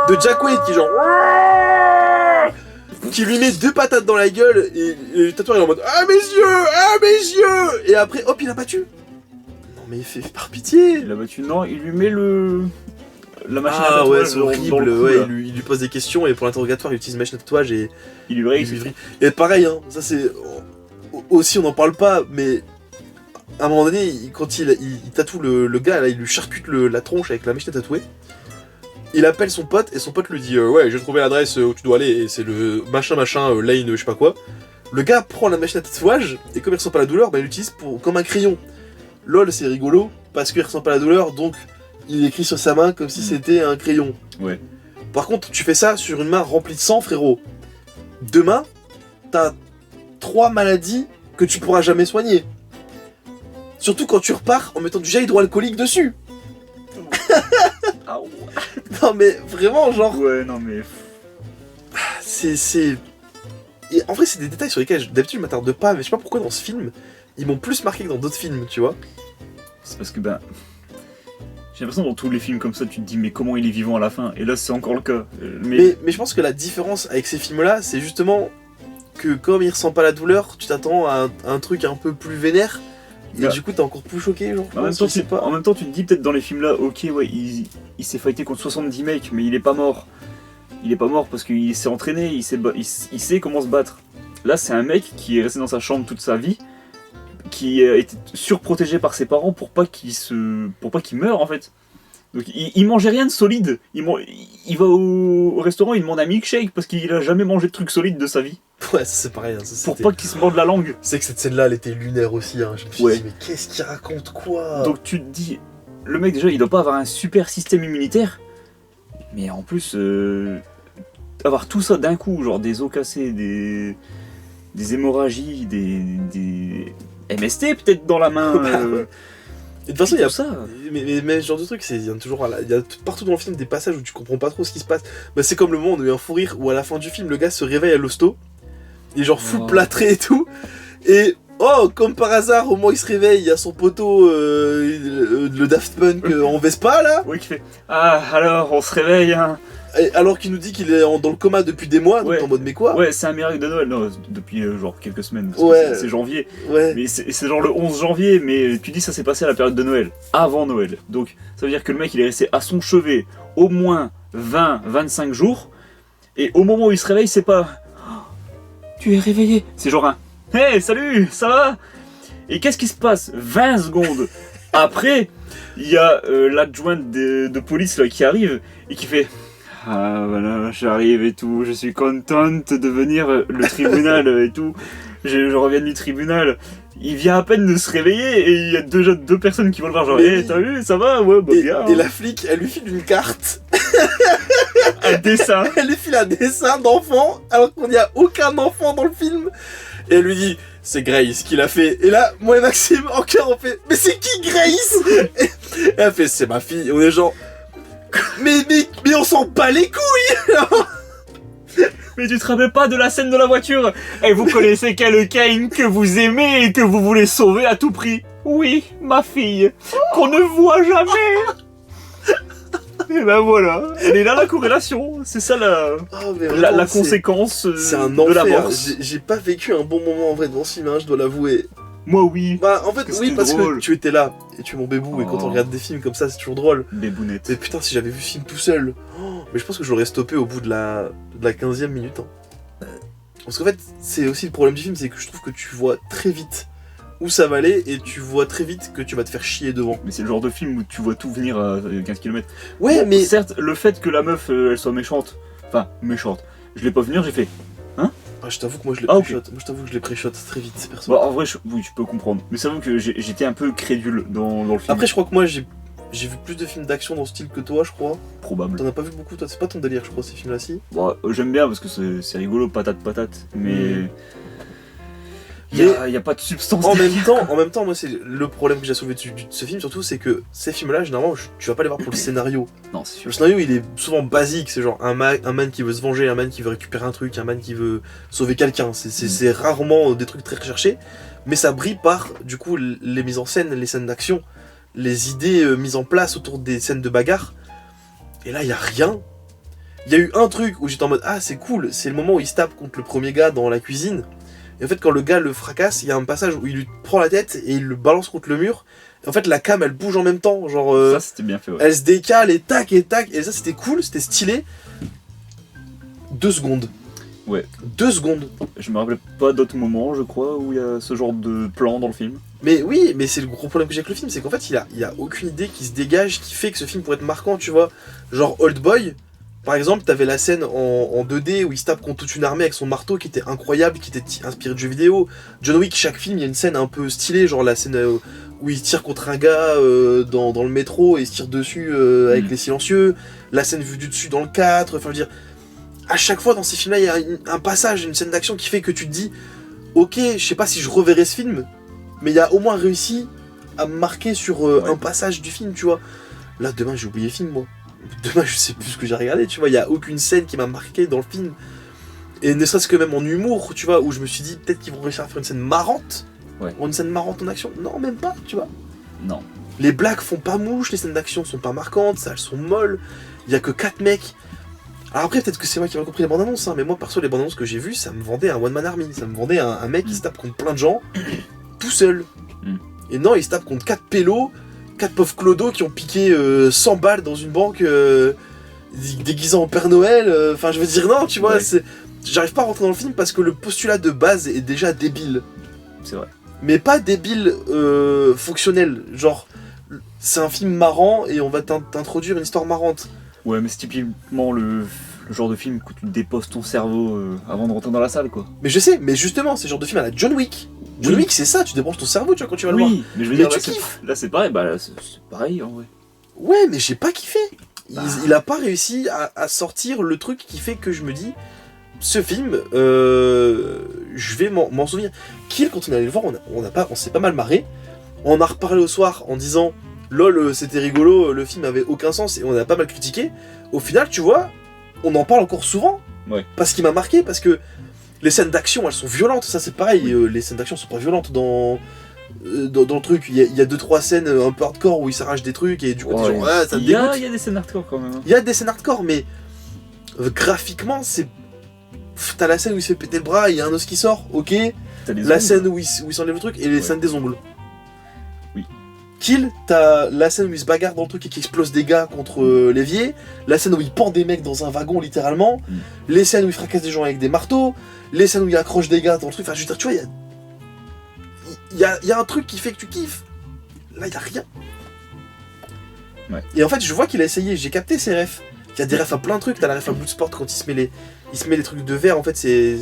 de Jack White qui genre qui lui met 2 patates dans la gueule, et le tatoueur est en mode ah mes yeux, et après hop il a battu. Non mais fait par pitié. Il a battu, non, il lui met la machine à tatouage. Ah ouais c'est horrible, ouais, il lui pose des questions et pour l'interrogatoire il utilise une machine à tatouage et il lui vrille. Et pareil hein, ça c'est aussi on n'en parle pas, mais à un moment donné quand il tatoue le gars là, il lui charcute la tronche avec la machine à tatouer. Il appelle son pote et son pote lui dit ouais j'ai trouvé l'adresse où tu dois aller et c'est le machin lane je sais pas quoi. Le gars prend la machine à tatouage et comme il ressent pas la douleur, bah il l'utilise comme un crayon. Lol c'est rigolo parce qu'il ressent pas la douleur donc il écrit sur sa main comme si c'était un crayon. Ouais. Par contre, tu fais ça sur une main remplie de sang, frérot. Demain, t'as 3 maladies que tu pourras jamais soigner. Surtout quand tu repars en mettant du gel hydroalcoolique dessus. Non mais vraiment, genre... Ouais, non mais... C'est... Et en vrai, c'est des détails sur lesquels d'habitude je m'attarde pas, mais je sais pas pourquoi dans ce film, ils m'ont plus marqué que dans d'autres films, tu vois. C'est parce que j'ai l'impression que dans tous les films comme ça, tu te dis mais comment il est vivant à la fin. Et là, c'est encore le cas. Mais je pense que la différence avec ces films-là, c'est justement que comme il ressent pas la douleur, tu t'attends à un truc un peu plus vénère. Et du coup, t'es encore plus choqué, genre. En même temps, tu te dis peut-être dans les films là, ok, ouais, il s'est fighté contre 70 mecs, mais il est pas mort. Il est pas mort parce qu'il s'est entraîné, il sait comment se battre. Là, c'est un mec qui est resté dans sa chambre toute sa vie, qui a été surprotégé par ses parents pour pas qu'il meure en fait. Donc il mangeait rien de solide. Il va au restaurant, il demande un milkshake parce qu'il a jamais mangé de truc solide de sa vie. Ouais, ça c'est pareil. Hein, pour pas qu'il se morde la langue. C'est que cette scène-là, elle était lunaire aussi. Hein. Je me suis dit, mais qu'est-ce qu'il raconte quoi? Donc tu te dis, le mec déjà, il doit pas avoir un super système immunitaire, mais en plus avoir tout ça d'un coup, genre des os cassés, des hémorragies, des MST peut-être dans la main. Et de toute façon, il y a ça. Mais ce genre de truc, il y a partout dans le film des passages où tu comprends pas trop ce qui se passe. Bah, c'est comme le moment où on a eu un fou rire où à la fin du film, le gars se réveille à l'hosto, il est genre full plâtré et tout, et oh, comme par hasard, au moment où il se réveille, il y a son poteau, le Daft Punk en Vespa là. Oui, qui fait ah, alors on se réveille, hein. Et alors qu'il nous dit qu'il est dans le coma depuis des mois, donc en mode mais quoi? Ouais, c'est un miracle de Noël, non, depuis genre quelques semaines, parce que c'est janvier. Ouais. Mais c'est genre le 11 janvier, mais tu dis ça s'est passé à la période de Noël, avant Noël. Donc ça veut dire que le mec il est resté à son chevet au moins 20-25 jours, et au moment où il se réveille, c'est pas tu es réveillé, c'est genre un hey, salut, ça va? Et qu'est-ce qui se passe 20 secondes après, il y a l'adjointe de police là, qui arrive et qui fait ah voilà, j'arrive et tout, je suis contente de venir le tribunal et tout. Je reviens du tribunal. Il vient à peine de se réveiller et il y a déjà 2 personnes qui vont le voir genre hey, t'as vu, ça va? Ouais, bah bien. Et la flic, elle lui file une carte. Un dessin. Elle lui file un dessin d'enfant alors qu'il n'y a aucun enfant dans le film. Et elle lui dit c'est Grace qui l'a fait. Et là, moi et Maxime, en cœur, on fait mais c'est qui Grace? Et elle fait c'est ma fille. On est genre mais on s'en bat les couilles. Mais tu te rappelles pas de la scène de la voiture? Et vous connaissez quelqu'un que vous aimez et que vous voulez sauver à tout prix? Oui, ma fille, qu'on ne voit jamais. Et ben voilà, elle est là la corrélation, c'est ça la conséquence c'est un de la enfer. mort. J'ai pas vécu un bon moment en vrai devant ce film, hein, je dois l'avouer. Moi oui. Bah en fait oui parce drôle. que tu étais là et tu es mon bébou et quand on regarde des films comme ça c'est toujours drôle. Bébounette. Mais putain si j'avais vu ce film tout seul, mais je pense que j'aurais stoppé au bout de la 15e minute. Hein. Parce qu'en fait c'est aussi le problème du film, c'est que je trouve que tu vois très vite où ça va aller et tu vois très vite que tu vas te faire chier devant. Mais c'est le genre de film où tu vois tout venir à 15 km. Ouais bon, mais... Certes, le fait que la meuf elle soit méchante, je l'ai pas venir, j'ai fait hein? Ah, je t'avoue que moi je l'ai pré-shot. Moi je t'avoue que je l'ai pré-shot très vite, perso. Bah, en vrai, oui, tu peux comprendre. Mais c'est vrai que j'étais un peu crédule dans le film. Après, je crois que moi j'ai vu plus de films d'action dans ce style que toi, je crois. Probable. T'en as pas vu beaucoup, toi, c'est pas ton délire, je crois, ces films-là-ci. Bon, j'aime bien parce que c'est rigolo, patate. Mais. Il y a pas de substance. En même temps, moi, c'est le problème que j'ai soulevé de ce film, surtout, c'est que ces films-là, généralement, tu vas pas les voir pour le scénario. Non, c'est sûr. Le scénario, il est souvent basique, c'est genre un man qui veut se venger, un man qui veut récupérer un truc, un man qui veut sauver quelqu'un. C'est rarement des trucs très recherchés, mais ça brille par, du coup, les mises en scène, les scènes d'action, les idées mises en place autour des scènes de bagarre. Et là, il y a rien. Il y a eu un truc où j'étais en mode, ah, c'est cool, c'est le moment où il se tape contre le premier gars dans la cuisine. Et en fait, quand le gars le fracasse, il y a un passage où il lui prend la tête et il le balance contre le mur. Et en fait, la cam, elle bouge en même temps. Genre, ça, c'était bien fait, ouais. Elle se décale et tac. Et ça, c'était cool, c'était stylé. 2 secondes. Ouais. 2 secondes. Je me rappelle pas d'autres moments, je crois, où il y a ce genre de plan dans le film. Mais oui, mais c'est le gros problème que j'ai avec le film, c'est qu'en fait, il y a aucune idée qui se dégage, qui fait que ce film pourrait être marquant, tu vois. Genre Old Boy. Par exemple, t'avais la scène en 2D où il se tape contre toute une armée avec son marteau qui était incroyable, qui était inspiré de jeux vidéo. John Wick, chaque film, il y a une scène un peu stylée, genre la scène où il se tire contre un gars dans le métro et il se tire dessus avec les silencieux, la scène vue du dessus dans le 4, enfin je veux dire, à chaque fois dans ces films-là, il y a un passage, une scène d'action qui fait que tu te dis, ok, je sais pas si je reverrai ce film, mais il y a au moins réussi à me marquer sur un passage du film, tu vois. Là, demain, j'ai oublié le film, moi. Demain, je sais plus ce que j'ai regardé, tu vois, il y a aucune scène qui m'a marqué dans le film. Et ne serait-ce que même en humour, tu vois, où je me suis dit, peut-être qu'ils vont réussir à faire une scène marrante. Ou une scène marrante en action. Non, même pas, tu vois. Non. Les blagues font pas mouche, les scènes d'action sont pas marquantes, elles sont molles. Il y a que 4 mecs. Alors après, peut-être que c'est moi qui ai mal compris les bandes annonces, hein, mais moi perso, les bandes annonces que j'ai vues, ça me vendait un one man army. Ça me vendait un mec qui se tape contre plein de gens, tout seul. Et non, il se tape contre 4 pélos, 4 pauvres clodos qui ont piqué 100 balles dans une banque déguisés en Père Noël. Enfin, je veux dire, non, tu vois, j'arrive pas à rentrer dans le film parce que le postulat de base est déjà débile. C'est vrai. Mais pas débile fonctionnel, genre c'est un film marrant et on va t'introduire une histoire marrante. Ouais, mais c'est typiquement le genre de film que tu déposes ton cerveau avant de rentrer dans la salle, quoi. Mais je sais, mais justement, c'est le genre de film à la John Wick. John Wick, c'est ça, tu débranches ton cerveau, tu vois, quand tu vas le voir. Oui, mais je veux dire, là c'est pareil, bah là c'est pareil en vrai. Ouais, mais j'ai pas kiffé. Il a pas réussi à sortir le truc qui fait que je me dis, ce film, je vais m'en souvenir. Kill, quand on est allé le voir, on s'est pas mal marré. On a reparlé au soir en disant lol, c'était rigolo, le film avait aucun sens et on a pas mal critiqué. Au final, tu vois, on en parle encore souvent. Ouais. Parce qu'il m'a marqué, parce que les scènes d'action, elles sont violentes. Ça, c'est pareil, les scènes d'action sont pas violentes dans le truc. Il y a 2-3 scènes un peu hardcore où il s'arrache des trucs et du coup, t'es genre, ça me dégoûte. Il y a des scènes hardcore quand même. Il y a des scènes hardcore, mais graphiquement, c'est. T'as la scène où il se fait péter le bras, il y a un os qui sort, ok. La scène où il s'enlève le truc et les scènes des ongles. Oui. Kill, t'as la scène où il se bagarre dans le truc et qui explose des gars contre l'évier. La scène où il pend des mecs dans un wagon littéralement. Les scènes où il fracasse des gens avec des marteaux. Les scènes où il accroche des gars dans le truc. Enfin, je veux dire, tu vois, il y a un truc qui fait que tu kiffes. Là, il y a rien. Ouais. Et en fait, je vois qu'il a essayé, j'ai capté ses refs. Il y a des refs à plein de trucs. T'as la ref à Bloodsport quand il se met les trucs de verre. En fait, c'est.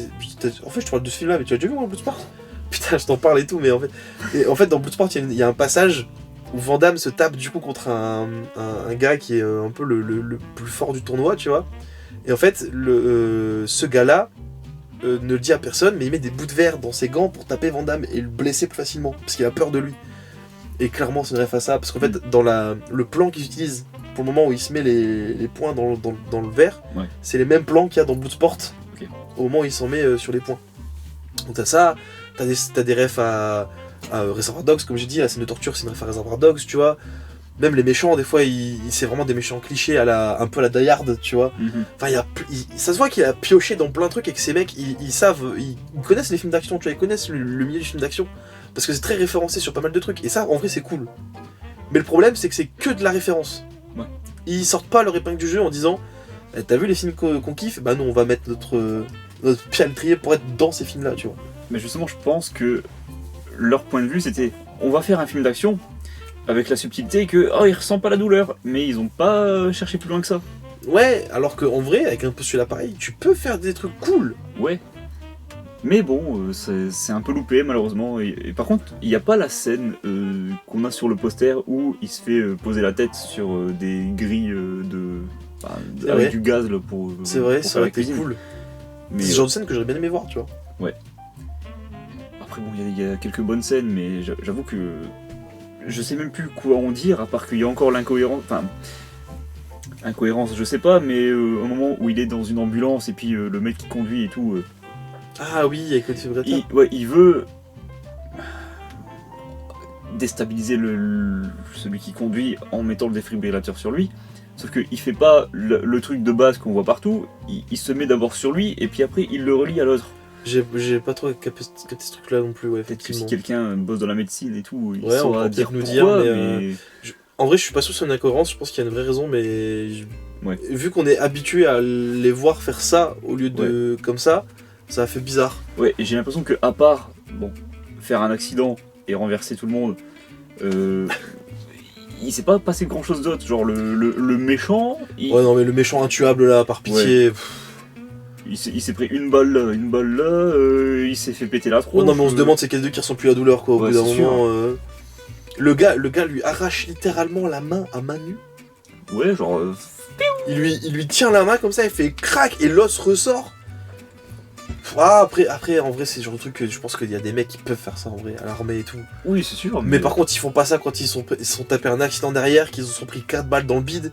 En fait, je te parle de ce film là, mais tu as déjà vu moi, Bloodsport? Putain, je t'en parle et tout, mais en fait, dans Bloodsport, il y a un passage où Van Damme se tape du coup contre un gars qui est un peu le plus fort du tournoi, tu vois. Et en fait, ce gars-là ne le dit à personne, mais il met des bouts de verre dans ses gants pour taper Van Damme et le blesser plus facilement, parce qu'il a peur de lui. Et clairement, c'est une ref à ça, parce qu'en fait, dans le plan qu'ils utilisent pour le moment où il se met les poings dans le verre, c'est les mêmes plans qu'il y a dans Bloodsport, au moment où il s'en met sur les poings. Donc t'as ça, t'as des refs à Reservoir Dogs, comme j'ai dit, la scène de torture c'est une ref à Reservoir Dogs, tu vois. Même les méchants, des fois, c'est vraiment des méchants clichés un peu à la Die Hard, tu vois. Enfin, ça se voit qu'il a pioché dans plein de trucs et que ces mecs, ils savent, ils connaissent les films d'action, tu vois, ils connaissent le milieu du film d'action. Parce que c'est très référencé sur pas mal de trucs. Et ça, en vrai, c'est cool. Mais le problème, c'est que c'est que de la référence. Ouais. Ils sortent pas leur épingle du jeu en disant t'as vu les films qu'on kiffe? Bah non, on va mettre notre pied à l'étrier pour être dans ces films-là, tu vois. Mais justement, je pense que leur point de vue, c'était on va faire un film d'action avec la subtilité que il ressent pas la douleur. Mais ils ont pas cherché plus loin que ça. Ouais, alors qu'en vrai, avec un postulat pareil, tu peux faire des trucs cool. Ouais. Mais bon, c'est un peu loupé malheureusement. Et par contre, il n'y a pas la scène qu'on a sur le poster où il se fait poser la tête sur des grilles avec du gaz là, pour c'est vrai, pour ça aurait été cool. Mais c'est le genre de scène que j'aurais bien aimé voir, tu vois. Ouais. Après bon, il y a quelques bonnes scènes, mais j'avoue que je sais même plus quoi en dire, à part qu'il y a encore l'incohérence. Enfin, incohérence, je sais pas, mais au moment où il est dans une ambulance et puis le mec qui conduit et tout. Ah oui, avec le défibrillateur. Il veut déstabiliser celui qui conduit en mettant le défibrillateur sur lui. Sauf qu'il fait pas le truc de base qu'on voit partout. Il se met d'abord sur lui et puis après il le relie à l'autre. J'ai pas trop capté ce truc là non plus, ouais, Peut-être que effectivement. si quelqu'un bosse dans la médecine et tout, il ouais, saura dire nous pourquoi, dire, mais... En vrai, je suis pas sûr que c'est une incohérence, je pense qu'il y a une vraie raison, mais vu qu'on est habitué à les voir faire ça au lieu de comme ça a fait bizarre. Ouais, et j'ai l'impression que à part faire un accident et renverser tout le monde, il s'est pas passé grand chose d'autre. Genre le méchant. Ouais, non, mais le méchant intuable là, par pitié. Ouais. Il s'est pris une balle là, il s'est fait péter la tronche. Ouais, non, mais on se demande c'est quel deux qui ressent plus la douleur quoi, au bout d'un moment. Le gars lui arrache littéralement la main à main nue. Ouais, genre. Il lui tient la main comme ça, il fait crac et l'os ressort. Ah, après, en vrai, c'est le genre de truc que je pense qu'il y a des mecs qui peuvent faire ça en vrai, à l'armée et tout. Oui, c'est sûr. Mais par contre, ils font pas ça quand ils sont tapés un accident derrière, qu'ils se sont pris 4 balles dans le bide,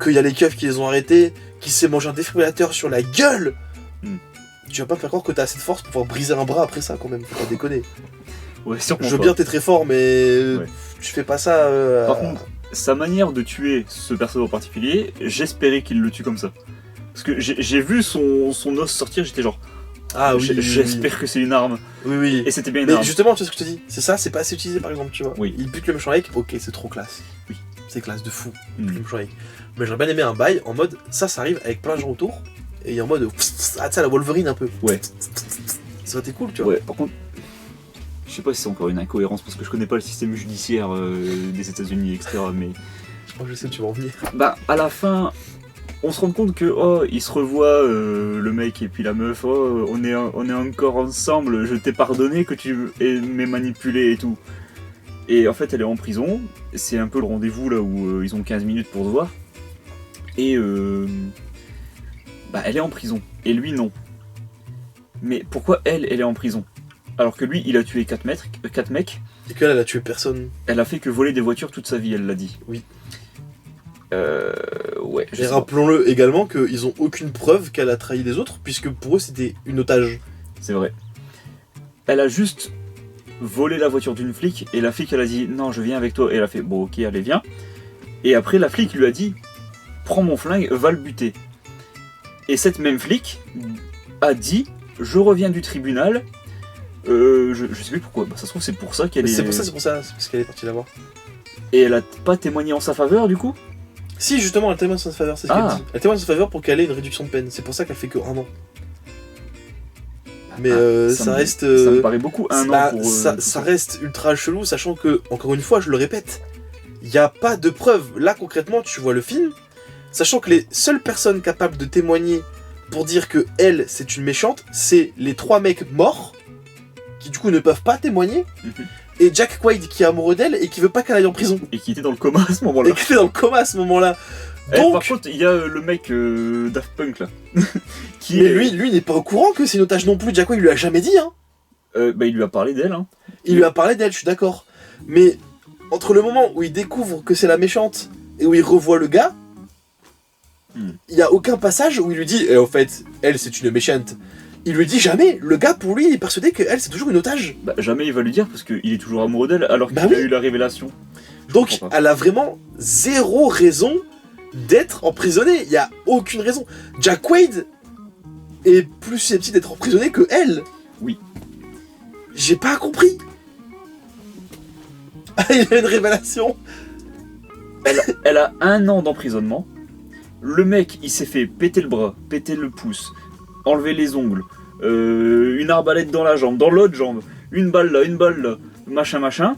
qu'il y a les keufs qui les ont arrêtés, qui s'est mangé un défibrillateur sur la gueule. Tu vas pas me faire croire que t'as assez de force pour pouvoir briser un bras après ça quand même, faut pas déconner. Ouais, sûrement. Je veux bien, t'es très fort, mais Ouais. tu fais pas ça. Par contre, sa manière de tuer ce personnage en particulier, j'espérais qu'il le tue comme ça. Parce que j'ai vu son os sortir, j'étais genre. Ah oui. J'espère que c'est une arme. Oui. Et c'était bien une Mais arme. justement, tu vois ce que je te dis, c'est ça, c'est pas assez utilisé par exemple, tu vois. Oui. Il bute le méchant avec, ok, c'est trop classe. Oui. C'est classe de fou, le méchant avec. Mais j'aurais bien aimé un bail en mode, ça arrive avec plein de gens autour, et en mode, ah, ça la Wolverine un peu. Ouais. Ça aurait été cool, tu vois. Ouais, par contre, je sais pas si c'est encore une incohérence parce que je connais pas le système judiciaire des États-Unis, etc. Mais. Oh, je sais où tu vas en venir. Bah, à la fin. On se rend compte que ils se revoient, le mec et puis la meuf, on est encore ensemble, je t'ai pardonné que tu m'aies manipulé et tout. Et en fait elle est en prison, c'est un peu le rendez-vous là où ils ont 15 minutes pour se voir. Et bah elle est en prison, et lui non. Mais pourquoi elle est en prison? Alors que lui il a tué 4 mecs. Et qu'elle, elle a tué personne. Elle a fait que voler des voitures toute sa vie, elle l'a dit. Oui. Ouais. Et rappelons-le également qu'ils ont aucune preuve qu'elle a trahi les autres, puisque pour eux c'était une otage. C'est vrai. Elle a juste volé la voiture d'une flic et la flic elle a dit non je viens avec toi et elle a fait bon ok allez viens. Et après la flic lui a dit prends mon flingue, va le buter. Et cette même flic a dit je reviens du tribunal. Je sais plus pourquoi, bah, ça se trouve c'est pour ça qu'elle est... C'est pour ça, c'est parce qu'elle est partie là-bas. Et elle a pas témoigné en sa faveur du coup? Si, justement, elle témoigne en sa faveur, c'est ce qu'elle dit. Elle témoigne en sa faveur pour qu'elle ait une réduction de peine. C'est pour ça qu'elle fait que 1 an. Mais ça reste. Ça me paraît beaucoup, 1 an pour. Ça reste ultra chelou, sachant que, encore une fois, je le répète, il n'y a pas de preuves. Là, concrètement, tu vois le film, sachant que les seules personnes capables de témoigner pour dire que elle, c'est une méchante, c'est les 3 mecs morts, qui du coup ne peuvent pas témoigner. Et Jack Quaid qui est amoureux d'elle et qui veut pas qu'elle aille en prison. Et qui était dans le coma à ce moment-là. Et qui était dans le coma à ce moment-là. Donc... par contre, il y a le mec Daft Punk là. Mais lui n'est pas au courant que c'est une otage non plus. Jack Quaid, il lui a jamais dit. Hein. Bah, il lui a parlé d'elle. Hein. Il lui a parlé d'elle, je suis d'accord. Mais entre le moment où il découvre que c'est la méchante et où il revoit le gars, il y a aucun passage où il lui dit au fait, elle c'est une méchante. Il lui dit jamais. Le gars, pour lui, il est persuadé qu'elle, c'est toujours une otage. Bah, jamais il va lui dire parce qu'il est toujours amoureux d'elle alors qu'il a eu la révélation. Donc, elle a vraiment 0 raison d'être emprisonnée. Il n'y a aucune raison. Jack Quaid est plus susceptible d'être emprisonné que elle. Oui. J'ai pas compris. Il a une révélation. Elle a 1 an d'emprisonnement. Le mec, il s'est fait péter le bras, péter le pouce, enlever les ongles, une arbalète dans la jambe, dans l'autre jambe, une balle là, machin.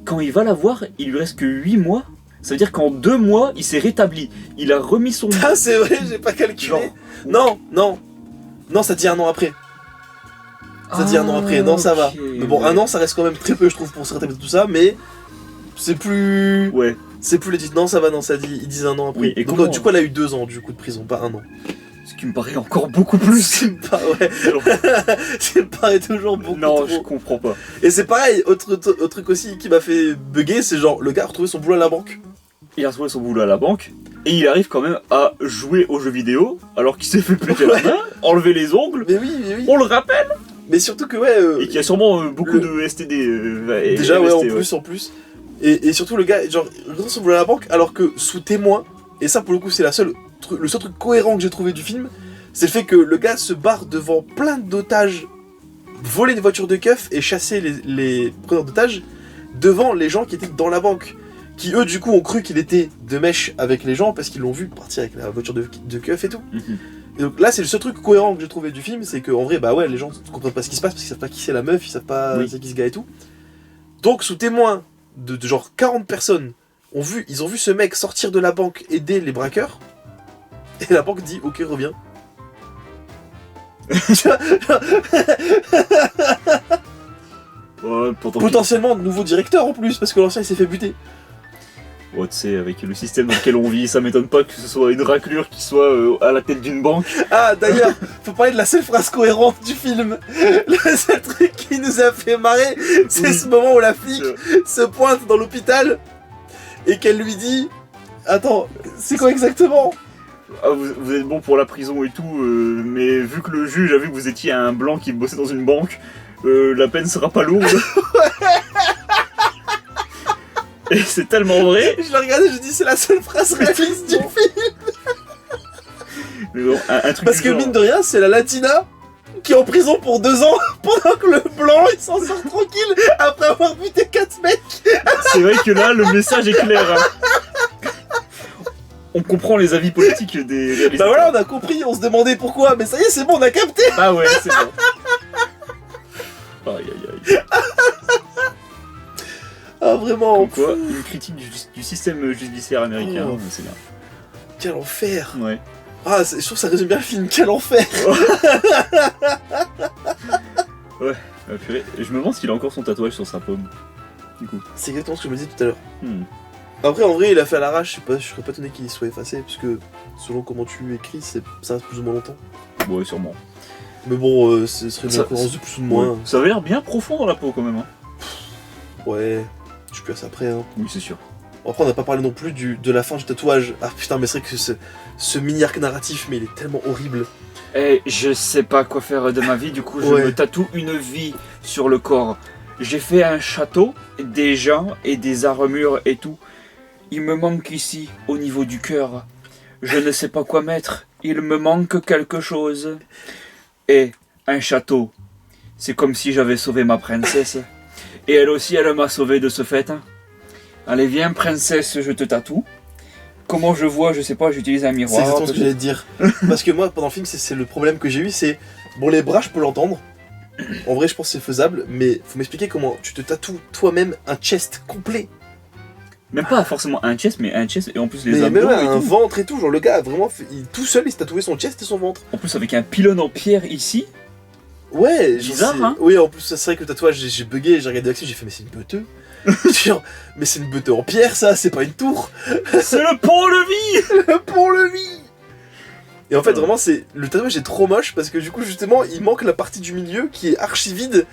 Quand il va la voir, il lui reste que 8 mois. Ça veut dire qu'en 2 mois, il s'est rétabli. Il a remis son... Ah, c'est vrai, j'ai pas calculé. Genre... Non, ça dit 1 an après. Ça dit 1 an après, non, ça va. Mais bon, 1 an, ça reste quand même très peu, je trouve, pour se rétablir tout ça, mais c'est plus... Ouais. C'est plus legit. Non, ça va, non, ça dit, ils disent 1 an après. Oui, et donc, du coup, elle a eu 2 ans, du coup, de prison, pas 1 an. Ce qui me paraît encore beaucoup plus. Ça me paraît toujours beaucoup non, trop. Je comprends pas. Et c'est pareil, autre truc aussi qui m'a fait bugger, c'est genre, le gars a retrouvé son boulot à la banque. Il a retrouvé son boulot à la banque, et il arrive quand même à jouer aux jeux vidéo, alors qu'il s'est fait péter la main, enlever les ongles. Mais oui. On le rappelle. Mais surtout que, ouais... et qu'il y a sûrement beaucoup de STD. Déjà, MST, en plus. Et surtout, le gars, genre, il retrouve son boulot à la banque, alors que sous témoin, et ça, pour le coup, c'est le seul truc cohérent que j'ai trouvé du film, c'est le fait que le gars se barre devant plein d'otages, voler des voitures de keufs et chasser les preneurs d'otages devant les gens qui étaient dans la banque. Qui, eux, du coup, ont cru qu'il était de mèche avec les gens parce qu'ils l'ont vu partir avec la voiture de keuf et tout. Et donc là, c'est le seul truc cohérent que j'ai trouvé du film, c'est qu'en vrai, bah ouais, les gens ne comprennent pas ce qui se passe parce qu'ils savent pas qui c'est la meuf, ils savent pas c'est qui ce gars et tout. Donc, sous témoin de genre 40 personnes, ils ont vu ce mec sortir de la banque aider les braqueurs, et la banque dit ok, reviens. Ouais, potentiellement nouveau directeur en plus, parce que l'ancien il s'est fait buter. Ouais, tu sais, avec le système dans lequel on vit, ça m'étonne pas que ce soit une raclure qui soit à la tête d'une banque. Ah, d'ailleurs, faut parler de la seule phrase cohérente du film. Le seul truc qui nous a fait marrer, c'est ce moment où la flic se pointe dans l'hôpital et qu'elle lui dit... Attends, c'est quoi exactement? Ah, vous êtes bon pour la prison et tout, mais vu que le juge a vu que vous étiez un blanc qui bossait dans une banque, la peine sera pas lourde. Et c'est tellement vrai. Je l'ai regardé, je dis c'est la seule phrase réaliste du film. Mais bon, un truc parce que genre... mine de rien, c'est la Latina qui est en prison pour 2 ans pendant que le blanc il s'en sort tranquille après avoir buté 4 mecs. C'est vrai que là, le message est clair. Hein. On comprend les avis politiques des réalisateurs. Bah voilà, on a compris, on se demandait pourquoi, mais ça y est, c'est bon, on a capté. Ah ouais, c'est bon. Aïe aïe aïe. Ah vraiment. Comme quoi, une critique du système judiciaire américain, Oh. c'est bien. Quel enfer. Ouais. Ah, je trouve que ça résume bien le film, quel enfer. Ouais, purée. Je me demande s'il a encore son tatouage sur sa paume. Du coup. C'est exactement ce que je me disais tout à l'heure. Hmm. Après, en vrai, il a fait à l'arrache, je serais pas étonné qu'il soit effacé, parce que selon comment tu écris, ça reste plus ou moins longtemps. Ouais, sûrement. Mais bon, ce serait une Ça- occurrence de plus ou de moins. Ouais. Ça avait l'air bien profond dans la peau quand même. Hein. Ouais, je suis plus à ça après. Hein. Oui, c'est sûr. Après, on n'a pas parlé non plus de la fin du tatouage. Ah putain, mais c'est vrai que ce mini-arc narratif, mais il est tellement horrible. Eh, je sais pas quoi faire de ma vie, du coup je Ouais. me tatoue une vie sur le corps. J'ai fait un château, des gens et des armures et tout. Il me manque ici, au niveau du cœur. Je ne sais pas quoi mettre, il me manque quelque chose. Et un château, c'est comme si j'avais sauvé ma princesse. Et elle aussi, elle m'a sauvé de ce fait. Allez, viens princesse, je te tatoue. Comment je vois, je sais pas, j'utilise un C'est miroir. exactement ce que j'allais te dire. Parce que moi, pendant le film, c'est le problème que j'ai eu, c'est... Bon, les bras, je peux l'entendre. En vrai, je pense que c'est faisable, mais faut m'expliquer comment tu te tatoues toi-même un chest complet. Même pas forcément un chest, mais un chest et en plus les Mais abdos même et un tout. ventre et tout. Genre, le gars, vraiment, tout seul, il s'est tatoué son chest et son ventre. En plus avec un pylône en pierre ici. Ouais, Bizarre, hein. Oui, en plus, c'est vrai que le tatouage, j'ai bugué, j'ai regardé l'action, j'ai fait, mais c'est une beuteux. Genre, mais c'est une beuteux en pierre, ça, c'est pas une tour. C'est le pont-levis. Le pont-levis. Et en fait, Ouais. vraiment, le tatouage est trop moche parce que du coup, justement, il manque la partie du milieu qui est archi vide.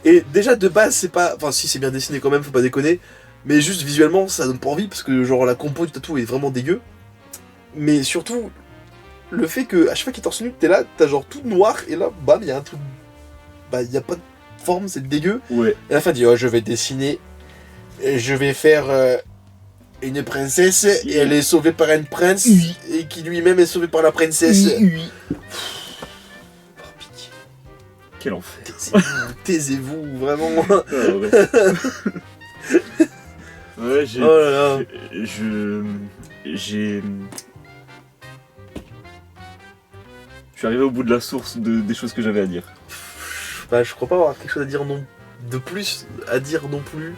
Et déjà, de base, c'est pas. Enfin, si, c'est bien dessiné quand même, faut pas déconner. Mais juste visuellement, ça donne pas envie parce que, genre, la compo du tatou est vraiment dégueu. Mais surtout, le fait que, à chaque fois qu'il est torse nu, t'es là, t'as genre tout noir, et là, bam, il y a un truc. Bah, il y a pas de forme, c'est dégueu. Ouais. Et à la fin, il dit, oh, je vais dessiner. Et je vais faire. Une princesse, et elle est sauvée par un prince, Oui. et qui lui-même est sauvé par la princesse. Oui. Par pitié. Quel enfer. Taisez-vous, vraiment. Ah, ouais. Ouais, j'ai. Oh là là. J'ai. Je suis arrivé au bout de la source des choses que j'avais à dire. Bah, je crois pas avoir quelque chose à dire non. De plus à dire non plus.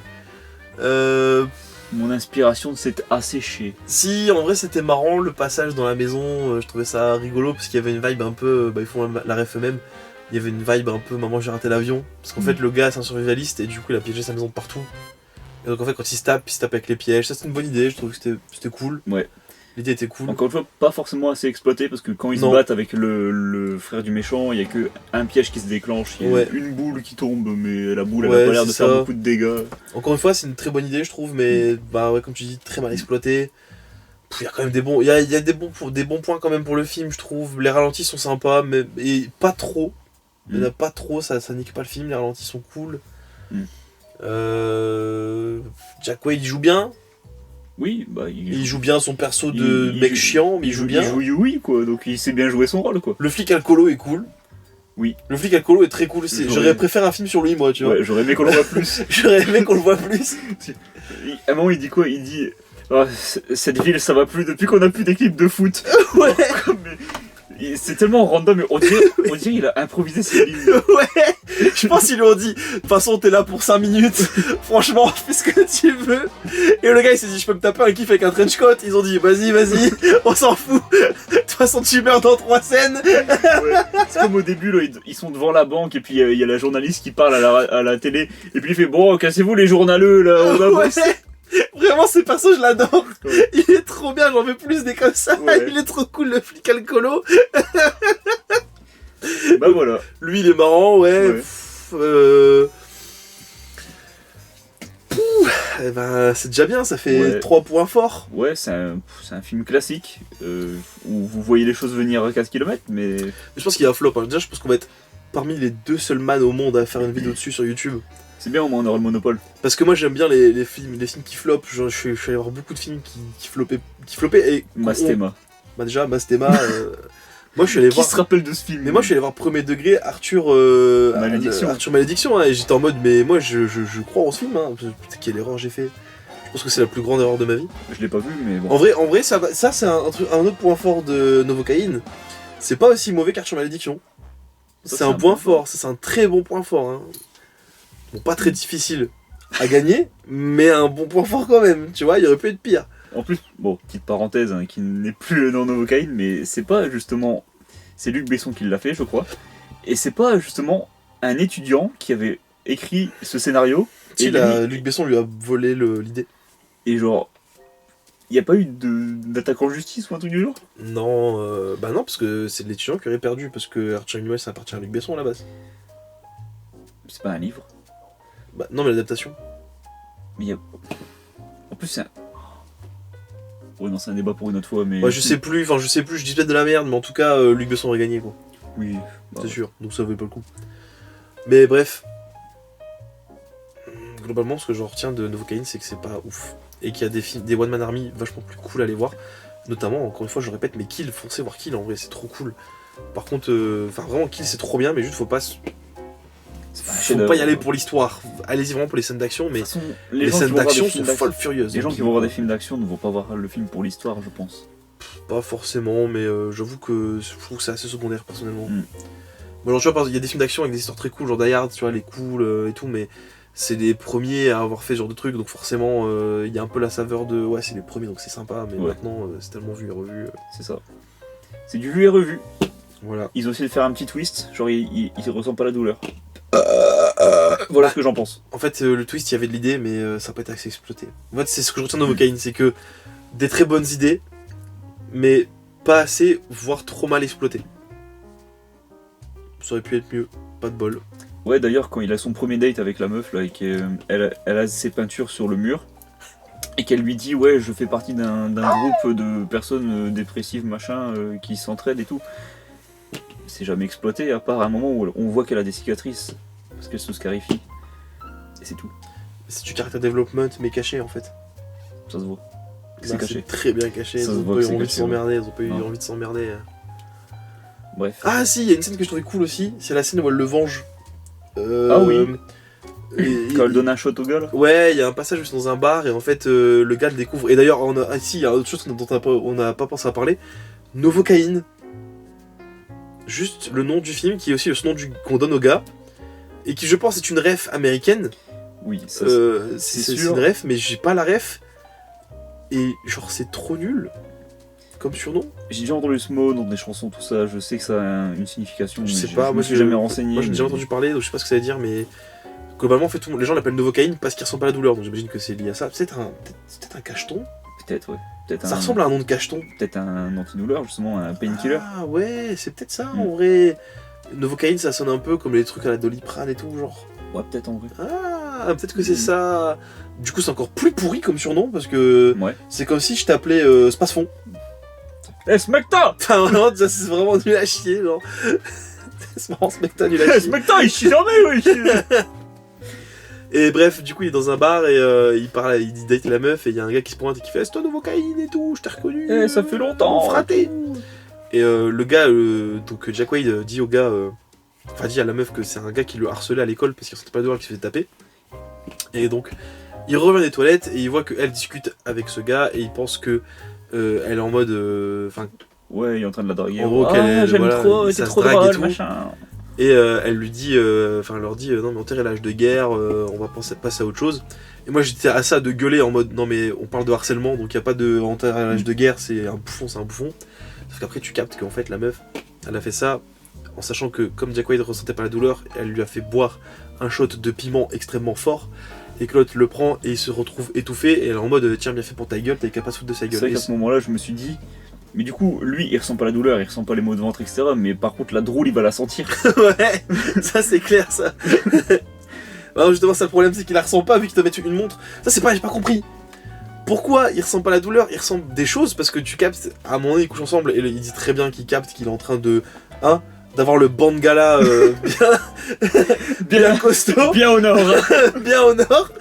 Mon inspiration s'est asséchée. Si, en vrai, c'était marrant le passage dans la maison. Je trouvais ça rigolo parce qu'il y avait une vibe un peu. Bah, ils font la ref eux-mêmes. Il y avait une vibe un peu maman, j'ai raté l'avion. Parce qu'en fait, le gars, c'est un survivaliste et du coup, il a piégé sa maison de partout. Et donc, en fait, quand il se tape avec les pièges. Ça, c'est une bonne idée. Je trouve que c'était cool. Ouais. L'idée était cool. Encore une fois, pas forcément assez exploité parce que quand ils Non. se battent avec le frère du méchant, il y a que un piège qui se déclenche, il y a Ouais. une boule qui tombe, mais la boule elle Ouais, a pas l'air de c'est faire ça. beaucoup de dégâts. Encore une fois, c'est une très bonne idée, je trouve, mais bah ouais, comme tu dis, très mal exploité. Il y a quand même des bons, il y a des bons points quand même pour le film, je trouve. Les ralentis sont sympas, mais et pas trop. Il y en a pas trop, ça nique pas le film. Les ralentis sont cool. Mm. Jack Wade il joue bien. Oui, bah Il joue bien son perso de il mec joue- chiant, mais il joue bien. Il joue Yui quoi, donc il sait bien jouer son rôle quoi. Le flic alcoolo est cool. Oui. Le flic alcoolo est très cool. J'aurais préféré un film sur lui, moi, tu vois. Ouais, j'aurais aimé qu'on le voit plus. J'aurais aimé qu'on le voit plus. À un moment il dit quoi? Il dit ah, cette ville ça va plus depuis qu'on a plus d'équipe de foot. Ouais. C'est tellement random, on dirait il a improvisé ses lignes. Ouais, je pense qu'ils lui ont dit, de toute façon t'es là pour 5 minutes, franchement fais ce que tu veux. Et le gars il s'est dit, je peux me taper un kiff avec un trench coat. Ils ont dit, vas-y, on s'en fout. De toute façon tu meurs dans 3 scènes. Ouais. C'est comme au début, là, ils sont devant la banque et puis il y a la journaliste qui parle à la télé. Et puis il fait, bon, cassez-vous les journaleux là, on va bosser. Vraiment, ce perso, je l'adore. Ouais. Il est trop bien, j'en veux plus des comme ça. Ouais. Il est trop cool, le flic alcoolo. Bah voilà. Lui, il est marrant, ouais. Ouais. Eh ben, c'est déjà bien, ça fait 3 points forts. Ouais, c'est un film classique où vous voyez les choses venir à 4 km, mais. Je pense qu'il y a un flop. Hein. Déjà, je pense qu'on va être parmi les 2 seuls man au monde à faire une vidéo dessus sur YouTube. C'est bien, au moins on aura le monopole. Parce que moi, j'aime bien les films qui floppent. Genre, je suis allé voir beaucoup de films qui floppaient. Et Mastema. Bah, déjà, Mastema. Moi, je suis allé Qui voir. se rappelle de ce film? Mais moi je suis allé voir premier degré Arthur Malédiction. Arthur Malédiction hein, et j'étais en mode mais moi je crois en ce film hein. Putain, quelle erreur j'ai fait. Je pense que c'est la plus grande erreur de ma vie. Je l'ai pas vu, mais bon. En vrai ça c'est un autre point fort de Novocaine. C'est pas aussi mauvais qu'Arthur Malédiction. Ça, C'est un point fort, ça c'est un très bon point fort hein. Bon pas très difficile à gagner, mais un bon point fort quand même, tu vois, il aurait pu être pire. En plus, bon, petite parenthèse hein, qui n'est plus dans Novocaine, mais c'est pas justement. C'est Luc Besson qui l'a fait, je crois. Et c'est pas justement un étudiant qui avait écrit ce scénario. Si, Luc Besson lui a volé l'idée. Et genre. Il n'y a pas eu d'attaque en justice ou un truc du genre? Non, bah non, parce que c'est l'étudiant qui aurait perdu, parce que Arthur Animal ça appartient à Luc Besson à la base. C'est pas un livre. Bah non, mais l'adaptation. Mais il y a. En plus, c'est un. Ouais, non, c'est un débat pour une autre fois, mais. Bah, je sais plus, je dis peut-être de la merde, mais en tout cas, Luc Besson aurait gagné, quoi. Oui, bah, C'est sûr, donc ça vaut pas le coup. Mais bref. Globalement, ce que j'en retiens de Novocaine, c'est que c'est pas ouf. Et qu'il y a des films, des One Man Army vachement plus cool à aller voir. Notamment, encore une fois, je répète, mais Kill, foncez voir Kill, en vrai, c'est trop cool. Par contre, vraiment, Kill, c'est trop bien, mais juste, faut pas y aller pour l'histoire. Allez-y vraiment pour les scènes d'action, mais façon, les scènes d'action sont folles furieuses. Les gens qui vont voir des films d'action ne vont pas voir le film pour l'histoire, je pense. Pas forcément, mais j'avoue que je trouve que c'est assez secondaire personnellement. Bon, genre, tu vois, il y a des films d'action avec des histoires très cool, genre Die Hard, tu vois, les cools et tout, mais c'est les premiers à avoir fait ce genre de trucs, donc forcément, il y a un peu la saveur de ouais, c'est les premiers, donc c'est sympa, mais maintenant, c'est tellement vu et revu. C'est ça. C'est du vu et revu. Voilà. Ils ont essayé de faire un petit twist, genre ils ressentent pas la douleur. Voilà ce que j'en pense. En fait, le twist, il y avait de l'idée, mais ça n'a pas été assez exploité. En fait, c'est ce que je retiens de Novocaine, c'est que des très bonnes idées, mais pas assez, voire trop mal exploitées. Ça aurait pu être mieux, pas de bol. Ouais, d'ailleurs, quand il a son premier date avec la meuf, là, et qu'elle a ses peintures sur le mur, et qu'elle lui dit, ouais, je fais partie d'un groupe de personnes dépressives, machin, qui s'entraident et tout. C'est jamais exploité, à part un moment où on voit qu'elle a des cicatrices, parce qu'elle se scarifie. Et c'est tout. C'est du character development, mais caché en fait. Ça se voit. C'est caché. Très bien caché, Ça ils se ont voit pas eu que c'est envie de caché, s'emmerder, ils ont pas eu envie de s'emmerder. Bref. Ah si, il y a une scène que je trouvais cool aussi, c'est la scène où elle le venge. Ah oui. Quand elle donne un shot au gars là. Ouais, il y a un passage juste dans un bar et en fait le gars le découvre. Et d'ailleurs, il y a autre chose dont on n'a pas pensé à parler. Novocaine. Juste le nom du film qui est aussi le nom qu'on donne au gars. Et qui je pense est une ref américaine. Oui, ça c'est une ref, mais j'ai pas la ref. Et genre c'est trop nul comme surnom. J'ai déjà entendu ce mot dans des chansons, tout ça, je sais que ça a une signification. Je sais pas, moi je suis jamais renseigné. Moi j'ai déjà entendu parler, donc je sais pas ce que ça veut dire, mais globalement en fait les gens l'appellent Novocaine parce qu'il ressemble pas à la douleur, donc j'imagine que c'est lié à ça. C'est peut-être un cacheton. Peut-être, ouais. Ça ressemble à un nom de cacheton. Peut-être un antidouleur, justement, un painkiller. Ah ouais, c'est peut-être ça en vrai. Novocaine ça sonne un peu comme les trucs à la Doliprane et tout, genre. Ouais, peut-être en vrai. Ah, peut-être que c'est ça. Du coup c'est encore plus pourri comme surnom parce que c'est comme si je t'appelais Spasfon. Eh, Smecta! Enfin, vraiment, c'est vraiment nul à chier, genre. C'est marrant, Smecta, nul à chier. Smecta, il chie jamais, oui! Et bref, du coup, il est dans un bar et il parle, il dit date la meuf et il y a un gars qui se pointe et qui fait c'est toi Novocaine et tout, je t'ai reconnu. Eh, ça fait longtemps! Fraté! Et le gars, donc Jack Wade dit au gars, enfin dit à la meuf que c'est un gars qui le harcelait à l'école parce qu'il ressentait pas de douleur, qu'il se faisait taper. Et donc, il revient des toilettes et il voit qu'elle discute avec ce gars et il pense que elle est en mode. Enfin, Ouais, il est en train de la draguer. En gros, j'aime voilà, trop, t'es trop drôle, machin. Et elle lui dit, elle leur dit, non mais on est l'âge de guerre, on va passer à autre chose. Et moi j'étais à ça de gueuler en mode, non mais on parle de harcèlement, donc il n'y a pas de enterrer à l'âge de guerre, c'est un bouffon. Sauf qu'après tu captes qu'en fait la meuf, elle a fait ça en sachant que comme Jack White ne ressentait pas la douleur, elle lui a fait boire un shot de piment extrêmement fort. Et que l'autre le prend et il se retrouve étouffé, et elle est en mode, tiens bien fait pour ta gueule, t'es capable de foutre de sa gueule. C'est vrai qu'à ce moment-là je me suis dit... Mais du coup, lui, il ressent pas la douleur, il ressent pas les maux de ventre, etc. Mais par contre, la drôle, il va la sentir. Ouais, ça c'est clair, ça. Alors justement, ça le problème, c'est qu'il la ressent pas vu qu'il te met une montre. Ça, c'est pareil, j'ai pas compris. Pourquoi il ressent pas la douleur? Il ressent des choses, parce que tu captes, à un moment donné, ils couchent ensemble, et il dit très bien qu'il capte qu'il est en train de... d'avoir le Bangala bien costaud. Bien au nord. Bien au nord.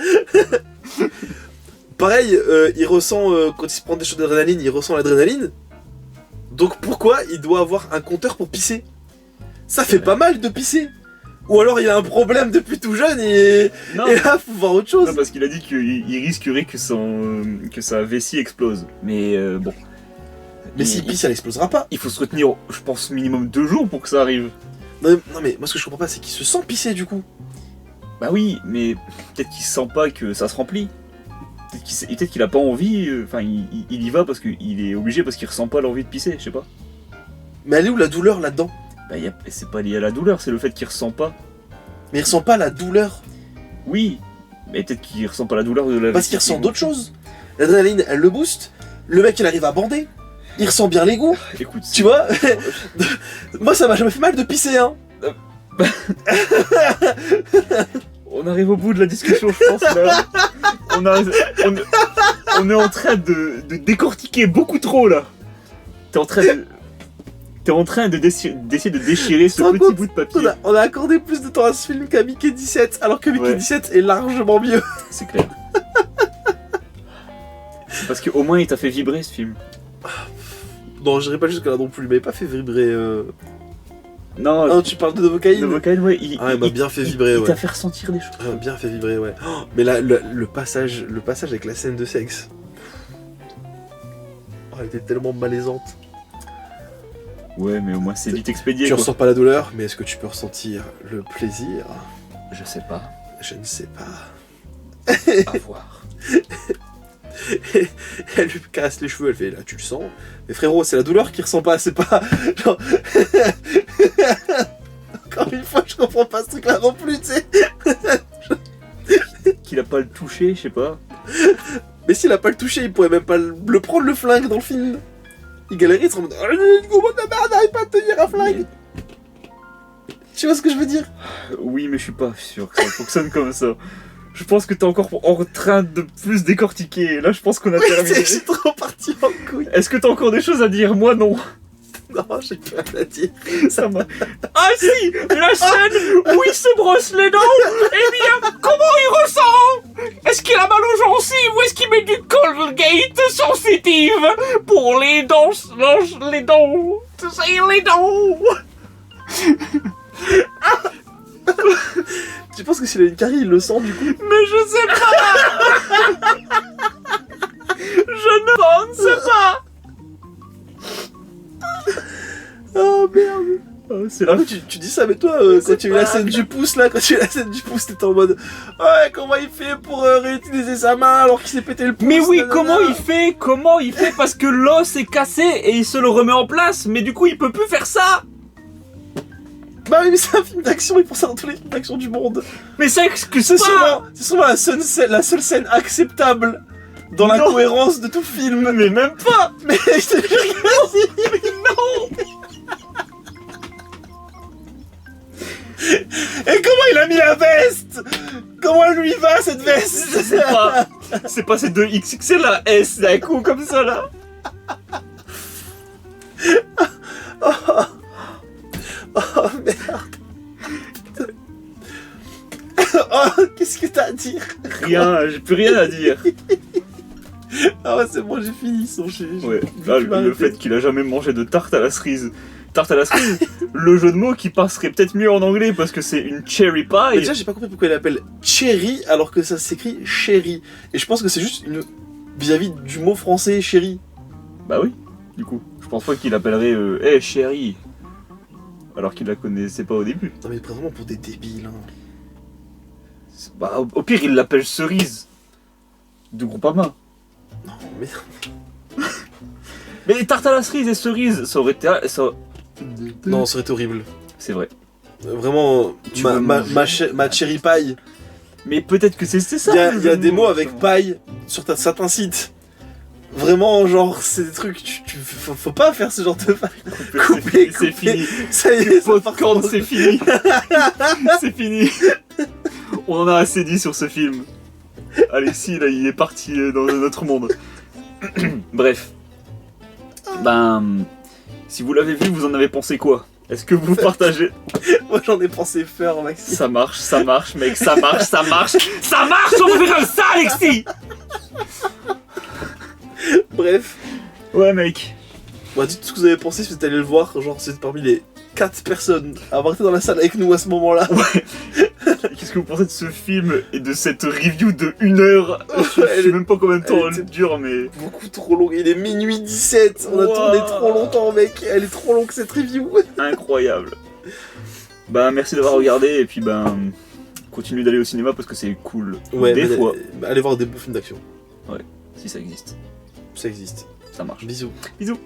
Pareil, il ressent, quand il se prend des shots d'adrénaline, il ressent l'adrénaline. Donc pourquoi il doit avoir un compteur pour pisser? Ça fait pas mal de pisser. Ou alors il a un problème depuis tout jeune et là faut voir autre chose. Non, parce qu'il a dit qu'il risquerait que sa vessie explose. Mais bon. Mais s'il pisse, elle explosera pas. Il faut se retenir, je pense, minimum 2 jours pour que ça arrive. Non mais moi ce que je comprends pas, c'est qu'il se sent pisser du coup. Bah oui, mais peut-être qu'il sent pas que ça se remplit. Peut-être qu'il a pas envie, enfin il y va parce qu'il est obligé, parce qu'il ressent pas l'envie de pisser, je sais pas. Mais elle est où la douleur là-dedans? Bah c'est pas lié à la douleur, c'est le fait qu'il ressent pas. Mais il ressent pas la douleur. Oui, mais peut-être qu'il ressent pas la douleur de la... Parce qu'il ressent d'autres choses. L'adrénaline, elle le booste. Le mec, il arrive à bander. Il ressent bien les goûts. Écoute, tu vois. Moi, ça m'a jamais fait mal de pisser, hein. On arrive au bout de la discussion, je pense, là. On est en train de décortiquer beaucoup trop, là. T'es en train d'essayer de déchirer ce petit bout de papier. On a accordé plus de temps à ce film qu'à Mickey 17, alors que Mickey 17 est largement mieux. C'est clair. Parce qu'au moins il t'a fait vibrer ce film. Non, j'irai pas jusque là non plus, il m'avait pas fait vibrer. Non, tu parles de Novocaine. Novocaine, ouais. Il m'a bien fait vibrer, Il t'a fait ressentir des choses. Il m'a bien fait vibrer, ouais. Oh, mais là, le passage avec la scène de sexe. Oh, elle était tellement malaisante. Ouais, mais au moins c'est vite expédié. Tu ressens pas la douleur, mais est-ce que tu peux ressentir le plaisir? Je sais pas. Je ne sais pas. À voir. Elle lui casse les cheveux, elle fait là, tu le sens. Mais frérot, c'est la douleur qu'il ressent pas, c'est pas. Genre. Encore une fois, je comprends pas ce truc là non plus, tu sais. Qu'il a pas le touché, je sais pas. Mais s'il a pas le touché, il pourrait même pas le prendre le flingue dans le film. Il galérait, il se remet. Comment ta merde n'arrive pas à tenir un flingue? Tu vois ce que je veux dire? Oui, mais je suis pas sûr que ça fonctionne comme ça. Je pense que t'es encore en train de plus décortiquer. Là, je pense qu'on a terminé. Je suis trop parti en couille. Est-ce que t'as encore des choses à dire? Moi, non. Non, j'ai plus rien à dire. Ça m'a... Ah si, la scène où il se brosse les dents. Eh bien, comment il ressent? Est-ce qu'il a mal aux gencives ou est-ce qu'il met du Colgate sensitive pour les dents, les dents, les dents? Tu penses que s'il a une carie, il le sent du coup? Mais je sais pas. Je ne sais pas. Oh merde. C'est là. Tu dis ça, mais toi, quand tu as eu la scène du pouce là, t'étais en mode ouais, comment il fait pour réutiliser sa main alors qu'il s'est pété le pouce? Mais oui, comment il fait parce que l'os est cassé et il se le remet en place, mais du coup il peut plus faire ça. Bah oui, mais c'est un film d'action, il faut ça dans tous les films d'action du monde. Mais ça excuse c'est pas. sûrement la seule scène acceptable dans la cohérence de tout film. Mais même pas. Mais je te jure que si. Non. Et comment il a mis la veste? Comment elle lui va cette veste? Je sais pas. C'est pas ces deux XXL la S d'un coup comme ça là. Oh merde. Oh, qu'est-ce que t'as à dire? Rien, j'ai plus rien à dire. Ah ouais, c'est bon, j'ai fini son chien. Ouais, là, le fait qu'il a jamais mangé de tarte à la cerise. Tarte à la cerise, le jeu de mots qui passerait peut-être mieux en anglais parce que c'est une cherry pie. Mais déjà, j'ai pas compris pourquoi il l'appelle cherry alors que ça s'écrit chéri. Et je pense que c'est juste une vis-à-vis du mot français chéri. Bah oui, du coup. Je pense pas qu'il appellerait Hey chérie, alors qu'il la connaissait pas au début. Non mais il prend vraiment pour des débiles. Hein. Bah, au pire, il l'appelle Cerise de Groupama. Non mais... Mais tarte à la cerise et cerise, ça aurait été... Non, ça aurait été horrible. C'est vrai. Vraiment, Tu veux manger- ma cherry pie. Mais peut-être que c'est ça. Il y a des mots avec paille sur certains sites. Vraiment, genre, c'est des trucs, faut pas faire ce genre de couper, C'est fini. Ça y est, ça part Popcorn, c'est fini. C'est fini. On en a assez dit sur ce film. Alexis, là, il est parti dans un autre monde. Bref. Ben, si vous l'avez vu, vous en avez pensé quoi? Est-ce que vous partagez? Moi j'en ai pensé fort, Maxime. Ça marche, mec, ça marche. Ça marche, on fait comme ça, Alexis. Bref. Ouais, mec. Bon, dites tout ce que vous avez pensé si vous êtes allé le voir. Genre, c'est parmi les 4 personnes à avoir été dans la salle avec nous à ce moment-là. Ouais. Qu'est-ce que vous pensez de ce film et de cette review de 1 heure? Je sais même pas combien de temps elle dure, mais... Beaucoup trop long. Il est minuit 17. On a tourné trop longtemps, mec. Elle est trop longue cette review. Incroyable. Ben, merci d'avoir regardé et puis ben... Continuez d'aller au cinéma parce que c'est cool. Ouais, des fois. Allez voir des beaux films d'action. Ouais, si ça existe. Ça existe. Ça marche. Bisous. Bisous.